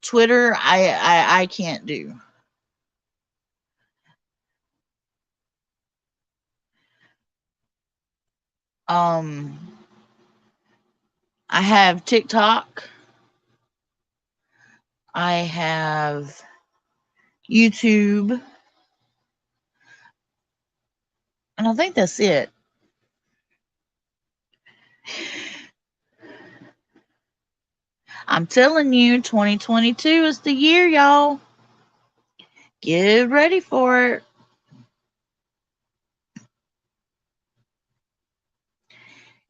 A: Twitter, I can't do. Um, I have TikTok. I have YouTube, and I think that's it. I'm telling you, 2022 is the year, y'all. Get ready for it.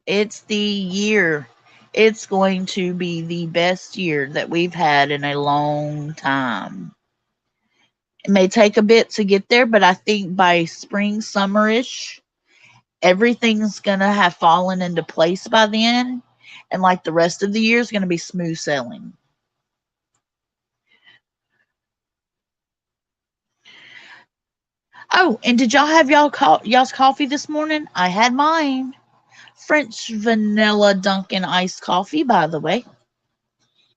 A: It's the year. It's going to be the best year that we've had in a long time. It may take a bit to get there, but I think by spring, summerish, everything's going to have fallen into place by then. And like the rest of the year is going to be smooth sailing. Oh, and did y'all have y'all's coffee this morning? I had mine. French vanilla Dunkin' iced coffee, by the way.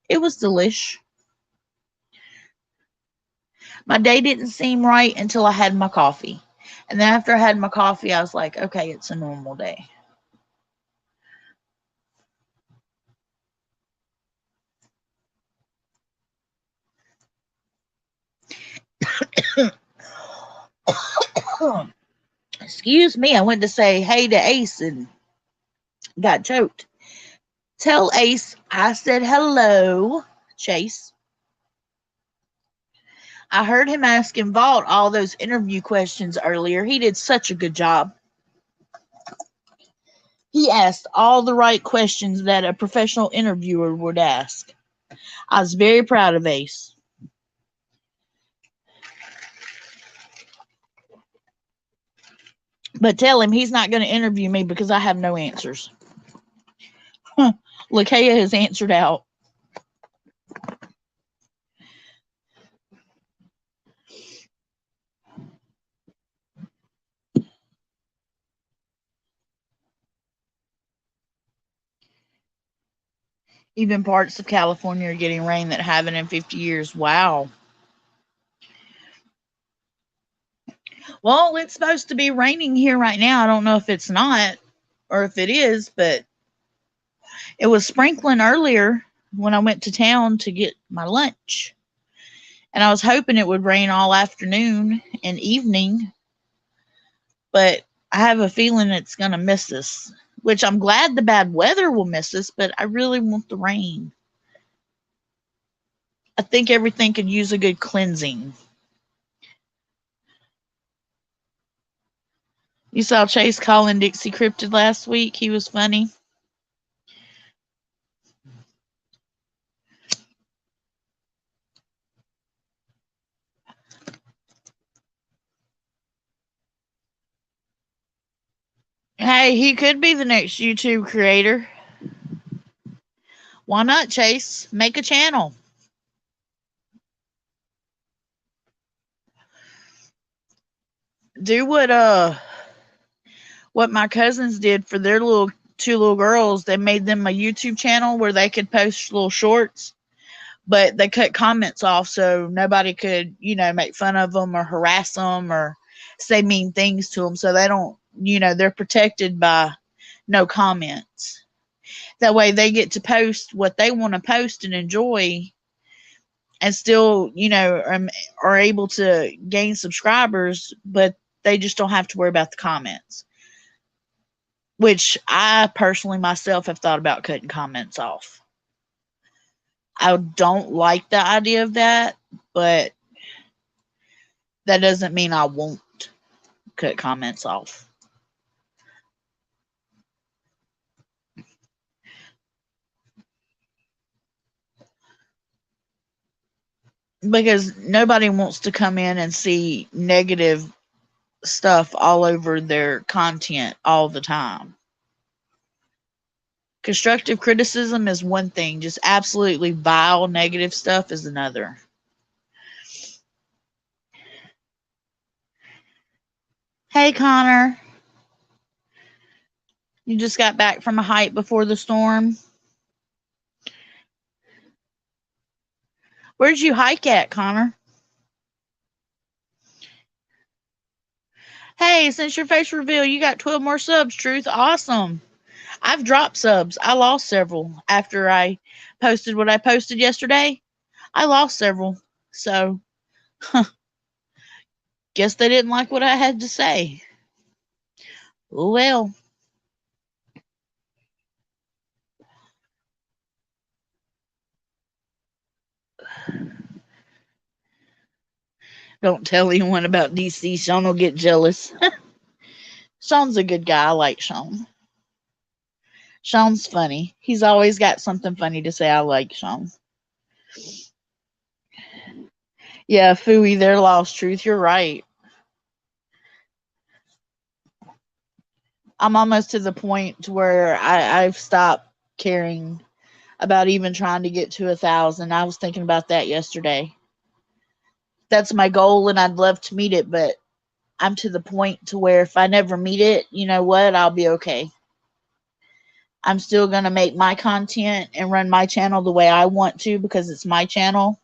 A: It was delish. My day didn't seem right until I had my coffee. And then after I had my coffee, I was like, okay, it's a normal day. Excuse me, I went to say hey to Ace and got choked. Tell Ace I said hello, Chase. I heard him asking Vault all those interview questions earlier. He did such a good job. He asked all the right questions that a professional interviewer would ask. I was very proud of Ace. But tell him he's not going to interview me because I have no answers. Lakea has answered out. Even parts of California are getting rain that haven't in 50 years. Wow. Well, it's supposed to be raining here right now. I don't know if it's not or if it is, but it was sprinkling earlier when I went to town to get my lunch. And I was hoping it would rain all afternoon and evening, but I have a feeling it's going to miss us, which I'm glad the bad weather will miss us, but I really want the rain. I think everything could use a good cleansing. You saw Chase calling Dixie cryptid last week. He was funny. Hey, he could be the next YouTube creator. Why not, Chase? Make a channel. Do what my cousins did for their two little girls. They made them a YouTube channel where they could post little shorts, but they cut comments off so nobody could, make fun of them or harass them or say mean things to them. So they don't, they're protected by no comments. That way they get to post what they want to post and enjoy and still, are able to gain subscribers, but they just don't have to worry about the comments. Which I personally myself have thought about cutting comments off. I don't like the idea of that, but that doesn't mean I won't cut comments off. Because nobody wants to come in and see negative stuff all over their content all the time. Constructive criticism is one thing, just absolutely vile negative stuff is another. Hey, Connor. You just got back from a hike before the storm? Where'd you hike at, Connor? Hey, since your face reveal, you got 12 more subs, Truth. Awesome. I've dropped subs. I lost several after I posted what I posted yesterday. I lost several. So, Guess they didn't like what I had to say. Well, don't tell anyone about DC. Sean will get jealous. Sean's a good guy. I like Sean. Sean's funny. He's always got something funny to say. I like Sean. Yeah, Fooey, they're lost truth. You're right. I'm almost to the point where I've stopped caring about even trying to get to 1,000. I was thinking about that yesterday. That's my goal, and I'd love to meet it, but I'm to the point to where if I never meet it, you know what? I'll be okay. I'm still going to make my content and run my channel the way I want to because it's my channel.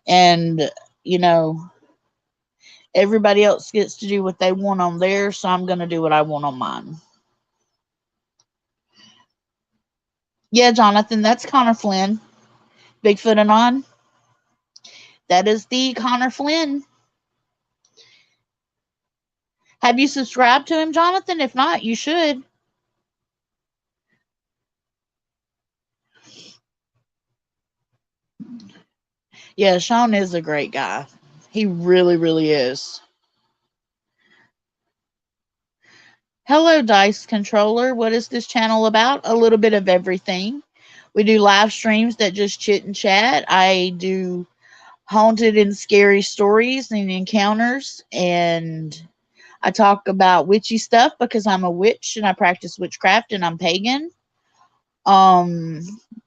A: And, you know, everybody else gets to do what they want on theirs, so I'm going to do what I want on mine. Yeah, Jonathan, that's Connor Flynn. Bigfoot Anon. That is the Connor Flynn. Have you subscribed to him, Jonathan? If not, you should. Yeah, Sean is a great guy. He really, really is. Hello, Dice Controller. What is this channel about? A little bit of everything. We do live streams that just chit and chat. I do haunted and scary stories and encounters, and I talk about witchy stuff because I'm a witch and I practice witchcraft and I'm pagan. Um,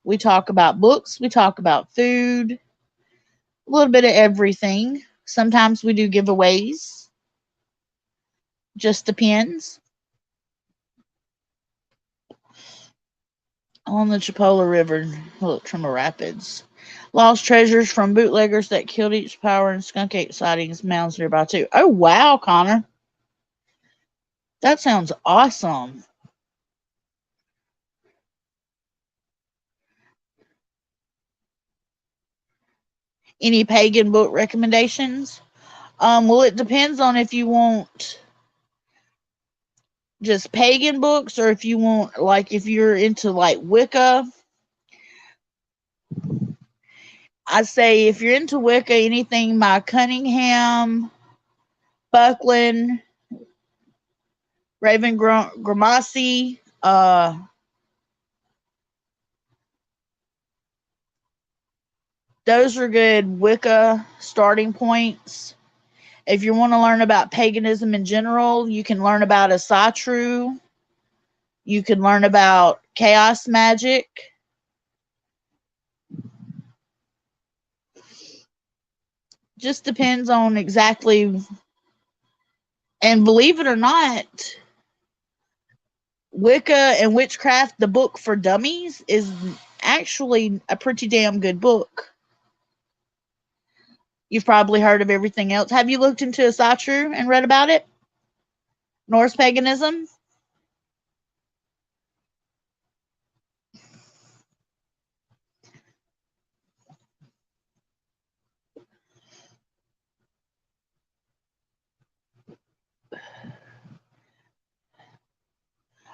A: we talk about books, we talk about food, a little bit of everything. Sometimes we do giveaways. Just depends. On the Chipola River, look, from the rapids. Lost treasures from bootleggers that killed each power and skunk ape sightings, mounds nearby too. Oh wow, Connor. That sounds awesome. Any pagan book recommendations? Well, it depends on if you want just pagan books or if you want, like, if you're into like Wicca. I say if you're into Wicca, anything by Cunningham, Buckland, Raven Gramassi, those are good Wicca starting points. If you want to learn about paganism in general, you can learn about Asatru. You can learn about chaos magic. Just depends on exactly. And believe it or not, Wicca and Witchcraft, the book for dummies, is actually a pretty damn good book. You've probably heard of everything else. Have you looked into Asatru and read about it? Norse paganism?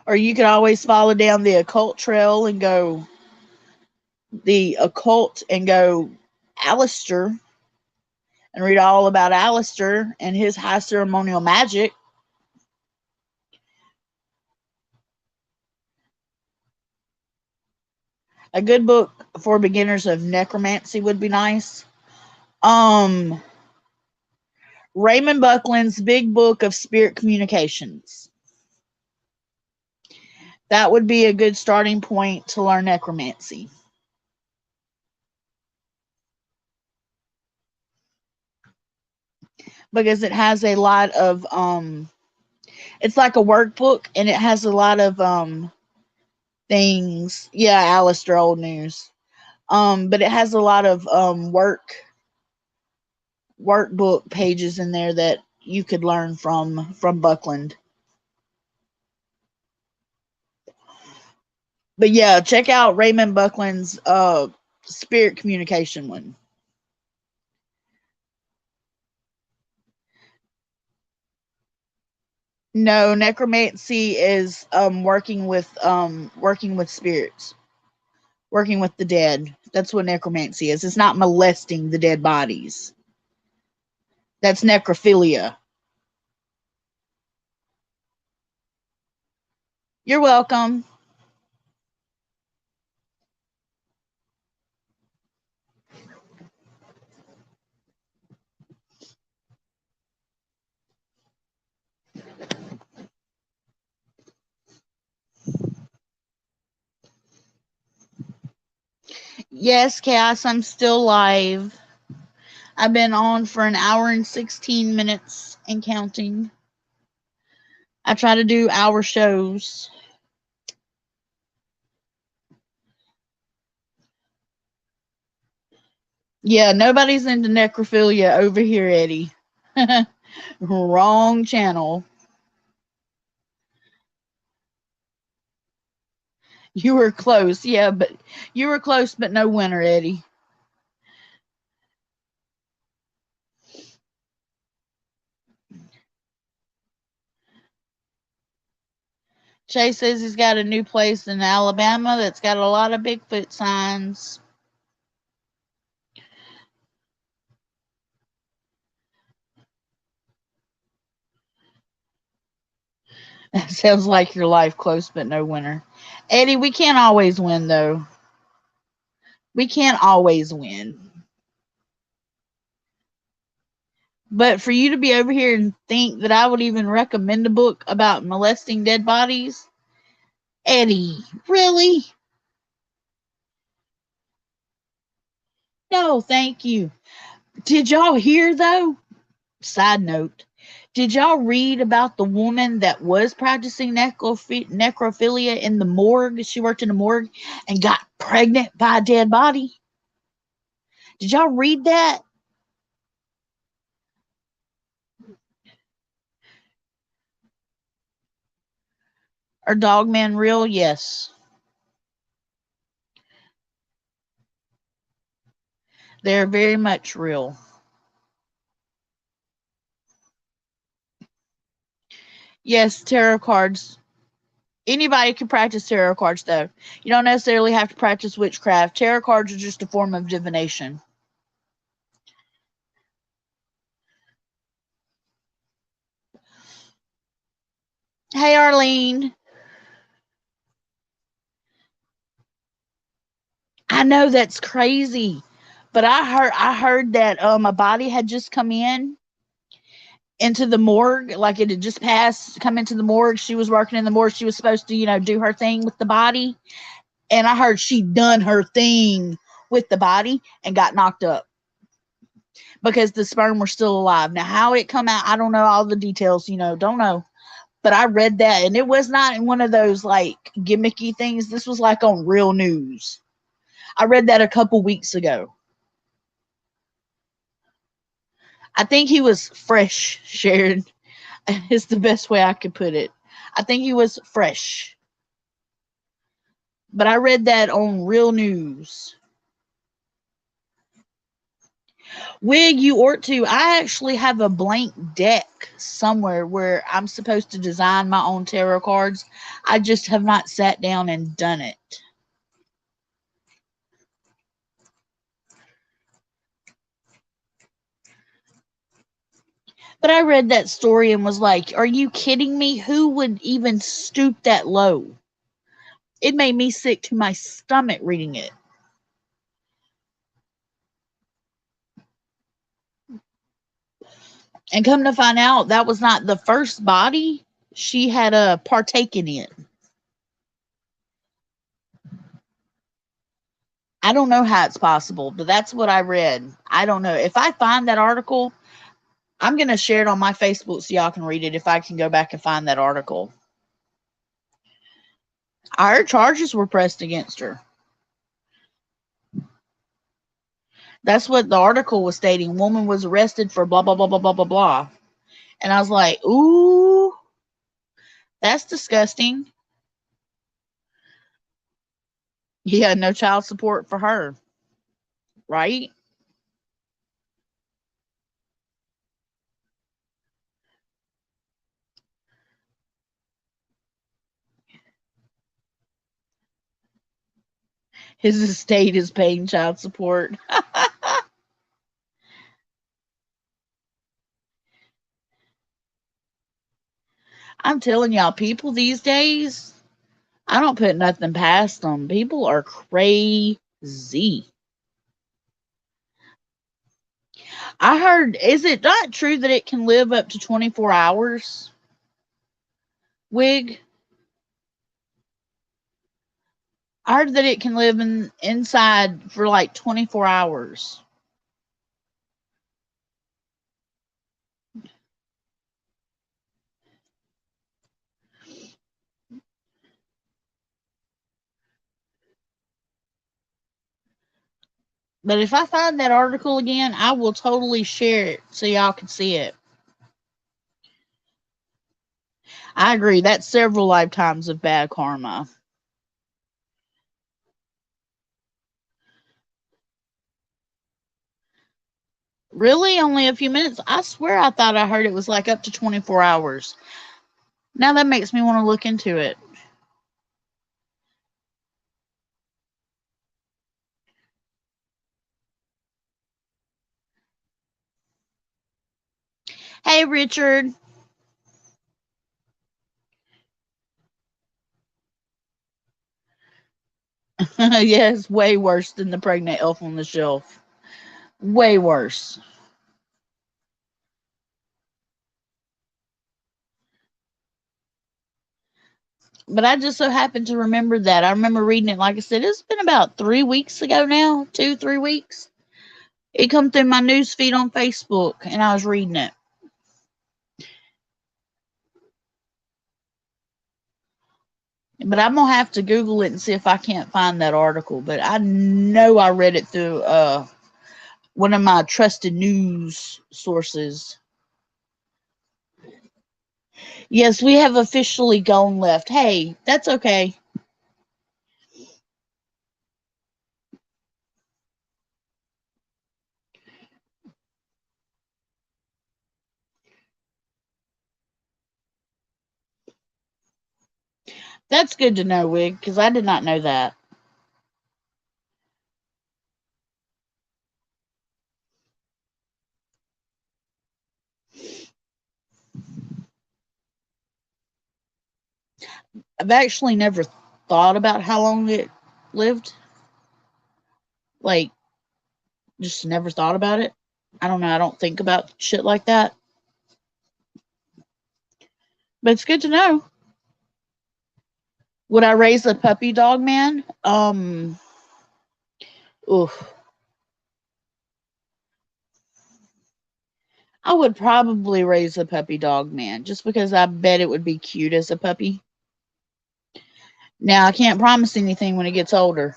A: Or you could always follow down the occult trail and go Alistair and read all about Alistair and his high ceremonial magic. A good book for beginners of necromancy would be nice. Um, Raymond Buckland's Big Book of Spirit Communications. That would be a good starting point to learn necromancy. Because it has a lot of it's like a workbook and it has a lot of things. Yeah, Alistair Old News. But it has a lot of workbook pages in there that you could learn from Buckland. But yeah, check out Raymond Buckland's spirit communication one. No, necromancy is working with spirits, working with the dead. That's what necromancy is. It's not molesting the dead bodies. That's necrophilia. You're welcome. Yes, Cass, I'm still live. I've been on for an hour and 16 minutes and counting. I try to do hour shows. Yeah, nobody's into necrophilia over here, Eddie. Wrong channel. You were close, yeah, but you were close, but no winner, Eddie. Chase says he's got a new place in Alabama that's got a lot of Bigfoot signs. That sounds like your life, close but no winner. Eddie, we can't always win, though. We can't always win. But for you to be over here and think that I would even recommend a book about molesting dead bodies, Eddie, really? No, thank you. Did y'all hear, though? Side note. Did y'all read about the woman that was practicing necrophilia in the morgue? She worked in the morgue and got pregnant by a dead body. Did y'all read that? Are dogmen real? Yes. They're very much real. Yes, tarot cards. Anybody can practice tarot cards, though. You don't necessarily have to practice witchcraft. Tarot cards are just a form of divination. Hey, Arlene. I know that's crazy, but I heard that a body had just come into the morgue, like it had just passed, come into the morgue. She was working in the morgue. She was supposed to, do her thing with the body, and I heard she done her thing with the body and got knocked up because the sperm were still alive. Now, how it come out, I don't know all the details. Don't know. But I read that, and it was not in one of those like gimmicky things. This was like on real news. I read that a couple weeks ago. I think he was fresh, Sharon. Is the best way I could put it. I think he was fresh. But I read that on real news. Wig, you ought to. I actually have a blank deck somewhere where I'm supposed to design my own tarot cards. I just have not sat down and done it. But I read that story and was like, are you kidding me? Who would even stoop that low? It made me sick to my stomach reading it. And come to find out, that was not the first body she had partaken in. I don't know how it's possible, but that's what I read. I don't know. If I find that article, I'm going to share it on my Facebook so y'all can read it if I can go back and find that article. I heard charges were pressed against her. That's what the article was stating. Woman was arrested for blah, blah, blah, blah, blah, blah, blah. And I was like, ooh, that's disgusting. Yeah, no child support for her. Right? His estate is paying child support. I'm telling y'all, people these days, I don't put nothing past them. People are crazy. I heard, is it not true that it can live up to 24 hours? Wig? I heard that it can live inside for like 24 hours. But if I find that article again, I will totally share it so y'all can see it. I agree. That's several lifetimes of bad karma. Really? Only a few minutes? I swear I thought I heard it was like up to 24 hours. Now that makes me want to look into it. Hey, Richard. Yes, way worse than the pregnant elf on the shelf. Way worse. But I just so happened to remember that. I remember reading it, like I said, it's been about 3 weeks ago now, 2, 3 weeks. It come through my news feed on Facebook, and I was reading it. But I'm gonna have to Google it and see if I can't find that article. But I know I read it through one of my trusted news sources. Yes, we have officially gone left. Hey, that's okay. That's good to know, Wig, because I did not know that. I've actually never thought about how long it lived. Like, just never thought about it. I don't know. I don't think about shit like that. But it's good to know. Would I raise a puppy dog, man? Oof. I would probably raise a puppy dog, man, just because I bet it would be cute as a puppy. Now, I can't promise anything when it gets older,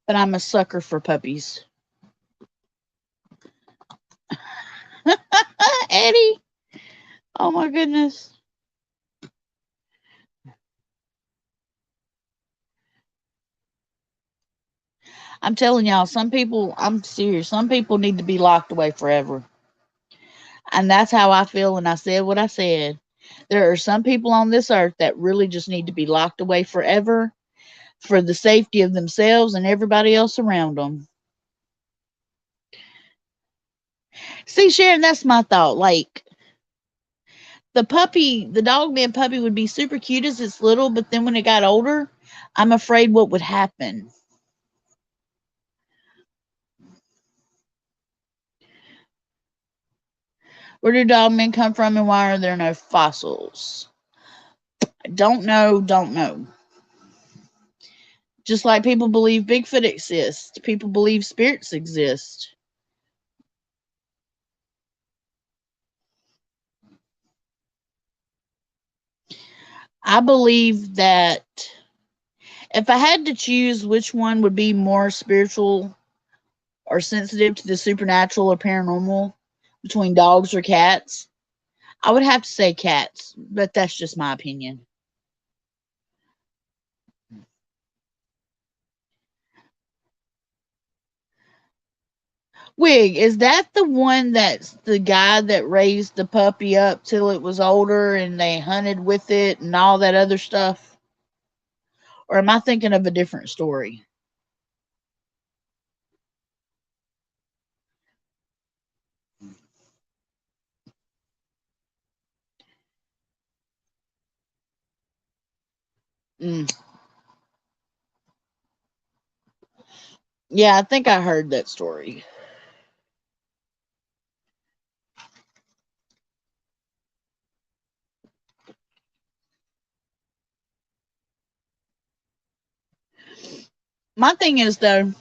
A: but I'm a sucker for puppies. Eddie, oh my goodness. I'm telling y'all, some people, I'm serious, some people need to be locked away forever. And that's how I feel, and I said what I said. There are some people on this earth that really just need to be locked away forever for the safety of themselves and everybody else around them. See, Sharon, that's my thought. Like, the puppy, the dog man puppy would be super cute as it's little, but then when it got older, I'm afraid what would happen. Where do dog men come from and why are there no fossils? Don't know, don't know. Just like people believe Bigfoot exists, people believe spirits exist. I believe that if I had to choose which one would be more spiritual or sensitive to the supernatural or paranormal between dogs or cats, I would have to say cats, but that's just my opinion. Wig, is that the one that's the guy that raised the puppy up till it was older and they hunted with it and all that other stuff? Or am I thinking of a different story? Mm. Yeah, I think I heard that story. My thing is, though,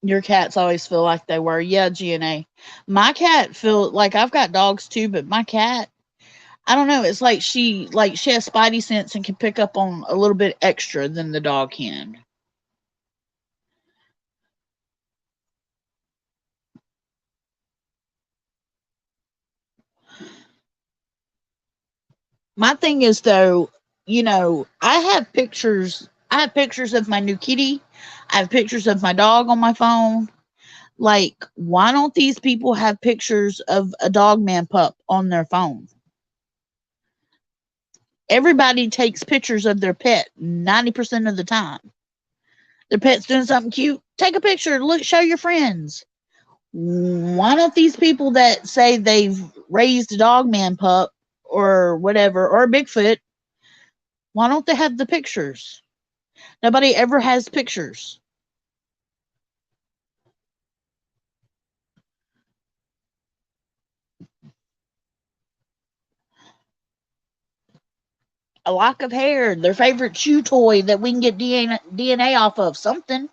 A: your cats always feel like they were. Yeah, GNA. My cat feel like I've got dogs too, but my cat, I don't know. It's like she has spidey sense and can pick up on a little bit extra than the dog can. My thing is though, I have pictures. I have pictures of my new kitty. I have pictures of my dog on my phone. Like, why don't these people have pictures of a dog man pup on their phone? Everybody takes pictures of their pet 90% of the time. Their pet's doing something cute. Take a picture. Look, show your friends. Why don't these people that say they've raised a dog man pup or whatever, or a Bigfoot, why don't they have the pictures? Nobody ever has pictures. A lock of hair, their favorite chew toy that we can get DNA off of, something.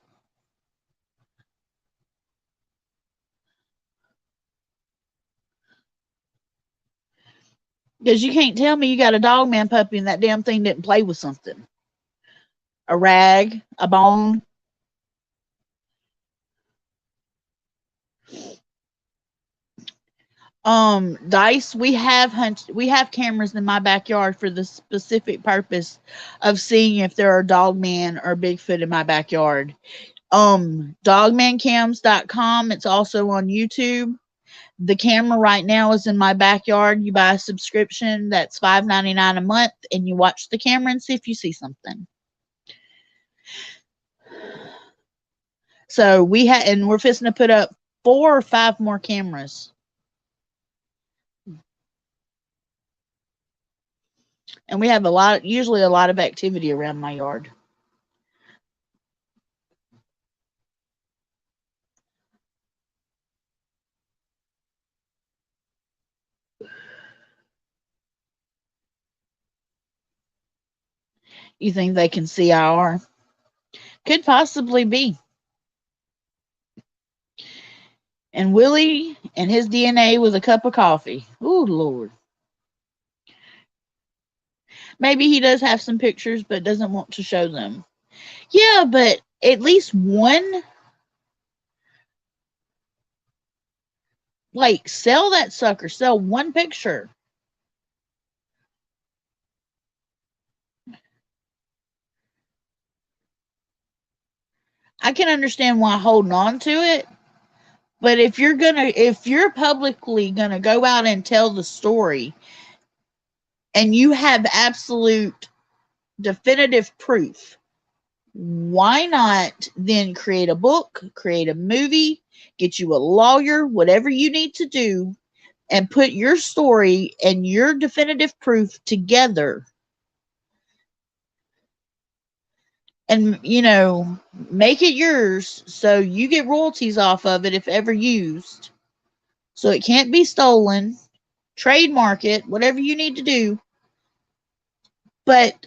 A: Because you can't tell me you got a dog man puppy and that damn thing didn't play with something. A rag, a bone. Dice, we have cameras in my backyard for the specific purpose of seeing if there are dogman or Bigfoot in my backyard. Dogmancams.com. It's also on YouTube. The camera right now is in my backyard. You buy a subscription that's $5.99 a month, and you watch the camera and see if you see something. So and we're fixing to put up 4 or 5 more cameras, and we have usually a lot of activity around my yard. You think they can see our? Could possibly be. And Willie and his DNA with a cup of coffee. Oh Lord. Maybe he does have some pictures, but doesn't want to show them. Yeah, but at least one, like, sell that sucker. Sell one picture. I can understand why holding on to it, but if you're publicly gonna go out and tell the story, and you have absolute definitive proof, why not then create a book, create a movie, get you a lawyer, whatever you need to do, and put your story and your definitive proof together, and make it yours so you get royalties off of it if ever used, so it can't be stolen. Trademark it, whatever you need to do. But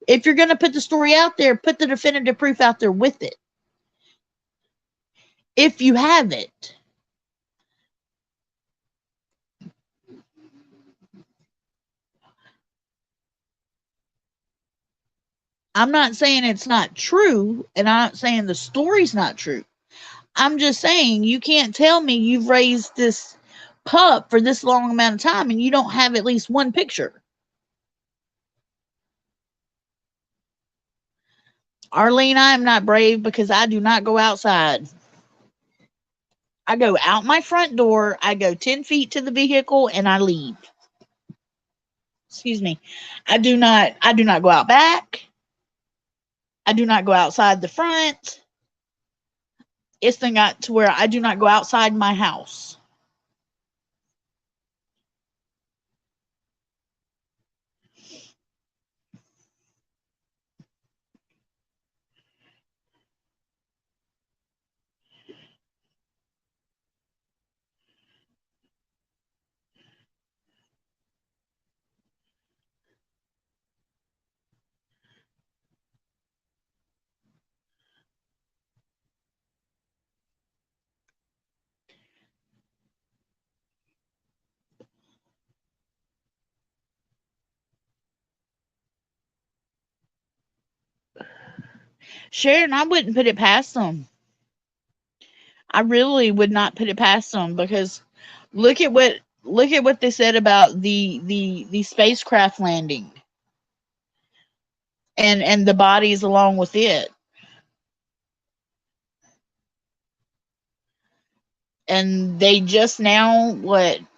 A: if you're going to put the story out there, put the definitive proof out there with it, if you have it. I'm not saying it's not true, and I'm not saying the story's not true. I'm just saying you can't tell me you've raised this pup for this long amount of time and you don't have at least one picture. Arlene, I am not brave because I do not go outside. I go out my front door, I go 10 feet to the vehicle, and I leave. Excuse me. I do not go out back. I do not go outside the front. It's then got to where I do not go outside my house. Sharon, I wouldn't put it past them. I really would not put it past them because look at what they said about the spacecraft landing and the bodies along with it. And they just now,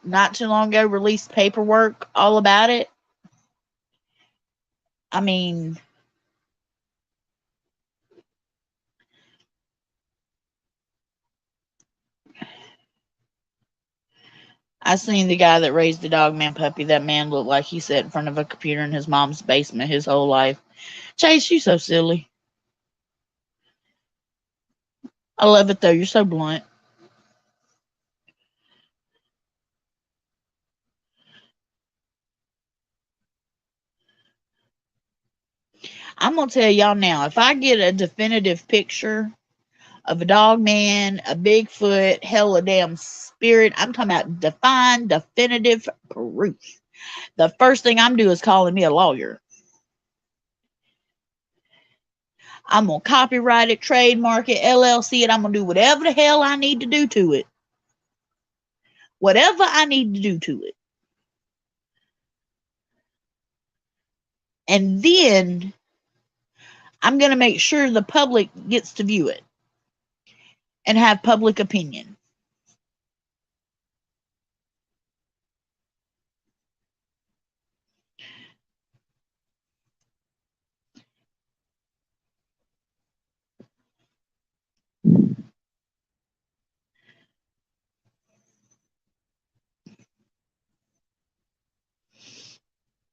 A: not too long ago, released paperwork all about it. I mean, I seen the guy that raised the dog man puppy. That man looked like he sat in front of a computer in his mom's basement his whole life. Chase, you so silly. I love it though. You're so blunt. I'm gonna tell y'all now, if I get a definitive picture of a dog man, a Bigfoot, hell, a damn spirit, I'm talking about defined, definitive proof. The first thing I'm doing is calling me a lawyer. I'm gonna copyright it, trademark it, LLC it. I'm gonna do whatever the hell I need to do to it. Whatever I need to do to it. And then I'm gonna make sure the public gets to view it and have public opinion.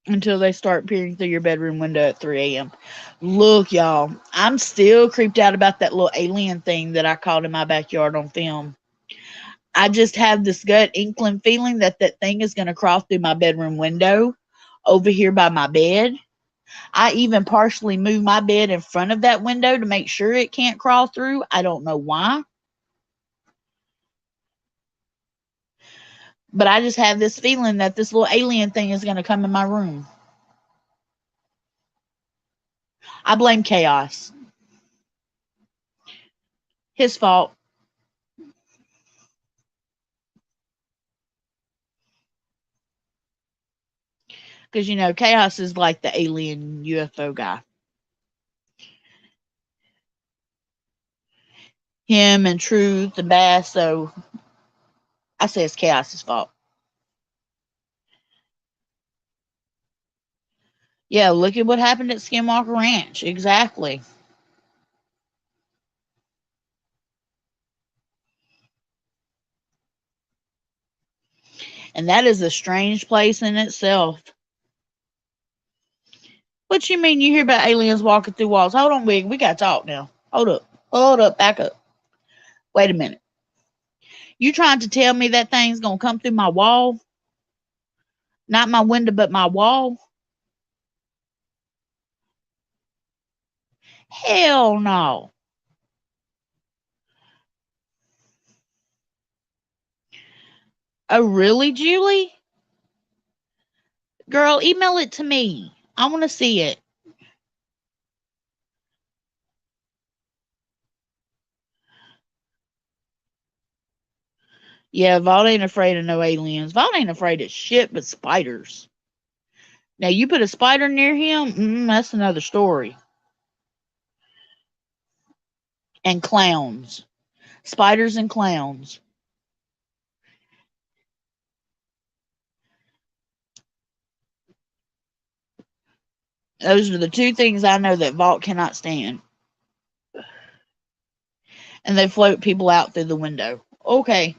A: Until they start peering through your bedroom window at 3 a.m. Look, y'all, I'm still creeped out about that little alien thing that I caught in my backyard on film. I just have this gut inkling feeling that that thing is going to cross through my bedroom window over here by my bed. I even partially moved my bed in front of that window to make sure it can't crawl through. I don't know why, but I just have this feeling that this little alien thing is going to come in my room. I blame chaos. His fault. Because, chaos is like the alien UFO guy. Him and Truth and Bass. So I say it's chaos's fault. Yeah, look at what happened at Skinwalker Ranch. Exactly. And that is a strange place in itself. What you mean you hear about aliens walking through walls? Hold on, Wig. We got to talk now. Hold up. Hold up. Back up. Wait a minute. You trying to tell me that thing's going to come through my wall? Not my window, but my wall? Hell no. Oh, really, Julie? Girl, email it to me. I want to see it. Yeah, Vaught ain't afraid of no aliens. Vaught ain't afraid of shit but spiders. Now, you put a spider near him, that's another story. and clowns. Spiders and clowns. Those are the two things I know that Vault cannot stand. And they float people out through the window. Okay.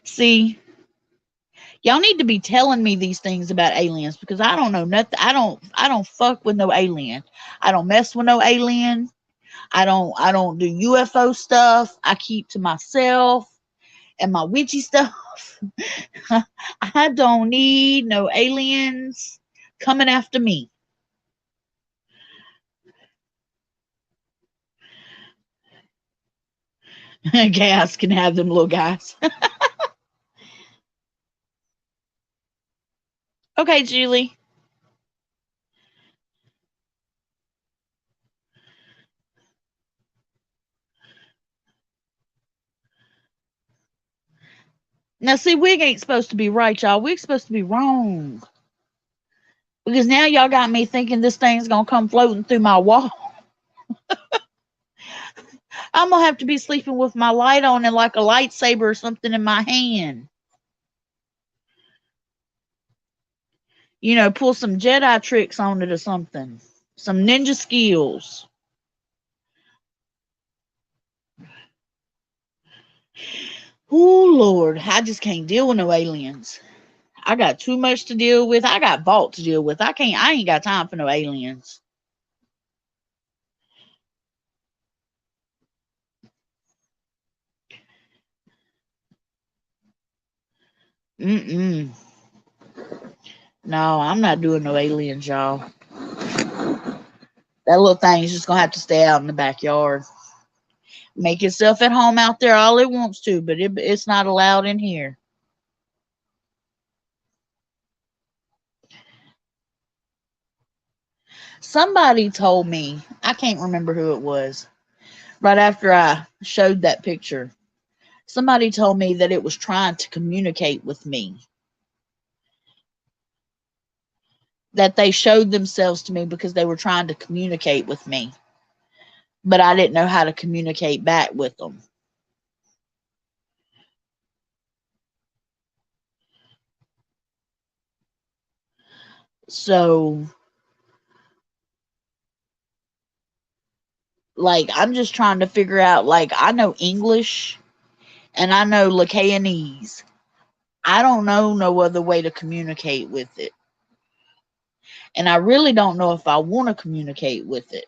A: See, y'all need to be telling me these things about aliens because I don't know nothing. I don't fuck with no alien. I don't mess with no alien. I don't do UFO stuff. I keep to myself and my witchy stuff. I don't need no aliens coming after me. Gas can have them little guys. Okay, Julie. Now, see, wig ain't supposed to be right, y'all. Wig's supposed to be wrong. Because now y'all got me thinking this thing's gonna come floating through my wall. I'm gonna have to be sleeping with my light on and like a lightsaber or something in my hand. You know, pull some Jedi tricks on it or something. Some ninja skills. Oh Lord, I just can't deal with no aliens. I got too much to deal with. I got Vault to deal with. I ain't got time for no aliens. Mm-mm. No, I'm not doing no aliens, y'all. That little thing's just gonna have to stay out in the backyard. Make itself at home out there all it wants to, but it's not allowed in here. Somebody told me, I can't remember who it was, right after I showed that picture. Somebody told me that it was trying to communicate with me. That they showed themselves to me because they were trying to communicate with me. But I didn't know how to communicate back with them. So, like, I'm just trying to figure out, like, I know English and I know Lacanese. I don't know no other way to communicate with it. And I really don't know if I want to communicate with it.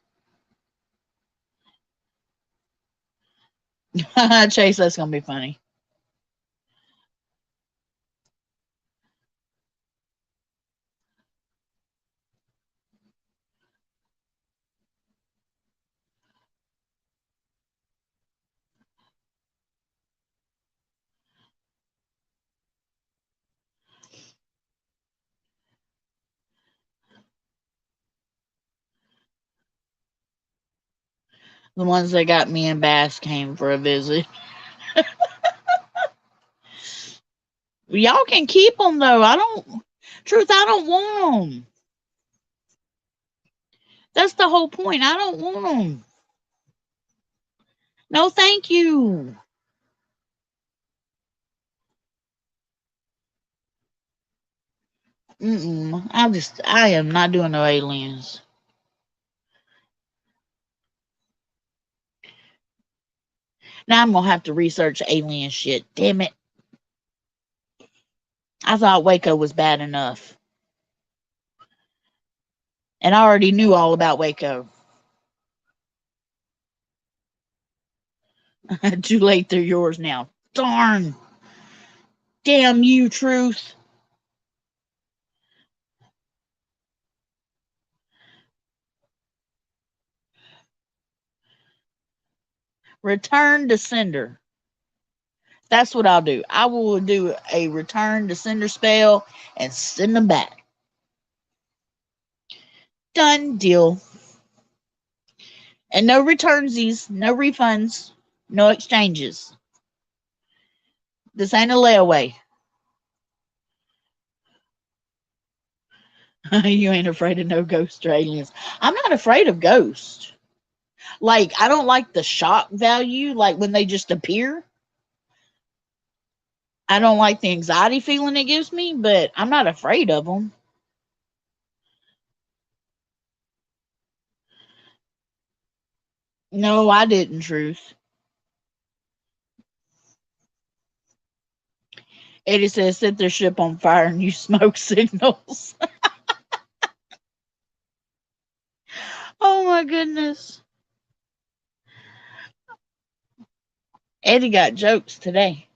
A: Chase, that's going to be funny. The ones that got me and Bass came for a visit. Y'all can keep them, though. I don't want them. That's the whole point. I don't want them. No, thank you. Mm-mm. I am not doing no aliens. Now I'm gonna have to research alien shit. Damn it. I thought Waco was bad enough. And I already knew all about Waco. Too late, they're yours now. Darn. Damn you, truth. Return to sender. That's what I'll do. I will do a return to sender spell and send them back. Done deal. And no returnsies, no refunds, no exchanges. This ain't a layaway. You ain't afraid of no ghosts or aliens. I'm not afraid of ghosts. Like, I don't like the shock value, like when they just appear. I don't like the anxiety feeling it gives me, but I'm not afraid of them. No, I didn't, Truth. Eddie says, set their ship on fire and use smoke signals. Oh my goodness. Eddie got jokes today.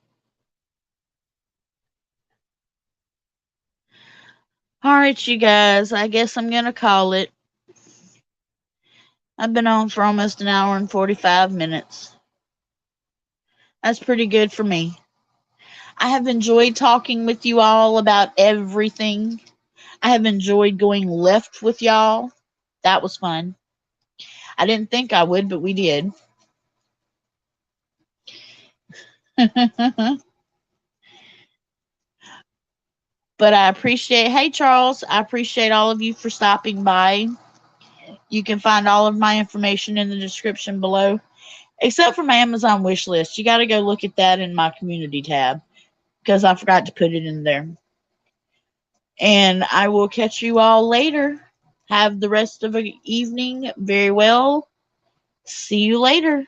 A: All right, you guys. I guess I'm going to call it. I've been on for almost an hour and 45 minutes. That's pretty good for me. I have enjoyed talking with you all about everything. I have enjoyed going left with y'all. That was fun. I didn't think I would, but we did. But I appreciate, hey Charles, I appreciate all of you for stopping by. You can find all of my information in the description below, except for my Amazon wish list. You got to go look at that in my community tab because I forgot to put it in there. And I will catch you all later. Have the rest of the evening very well. See you later.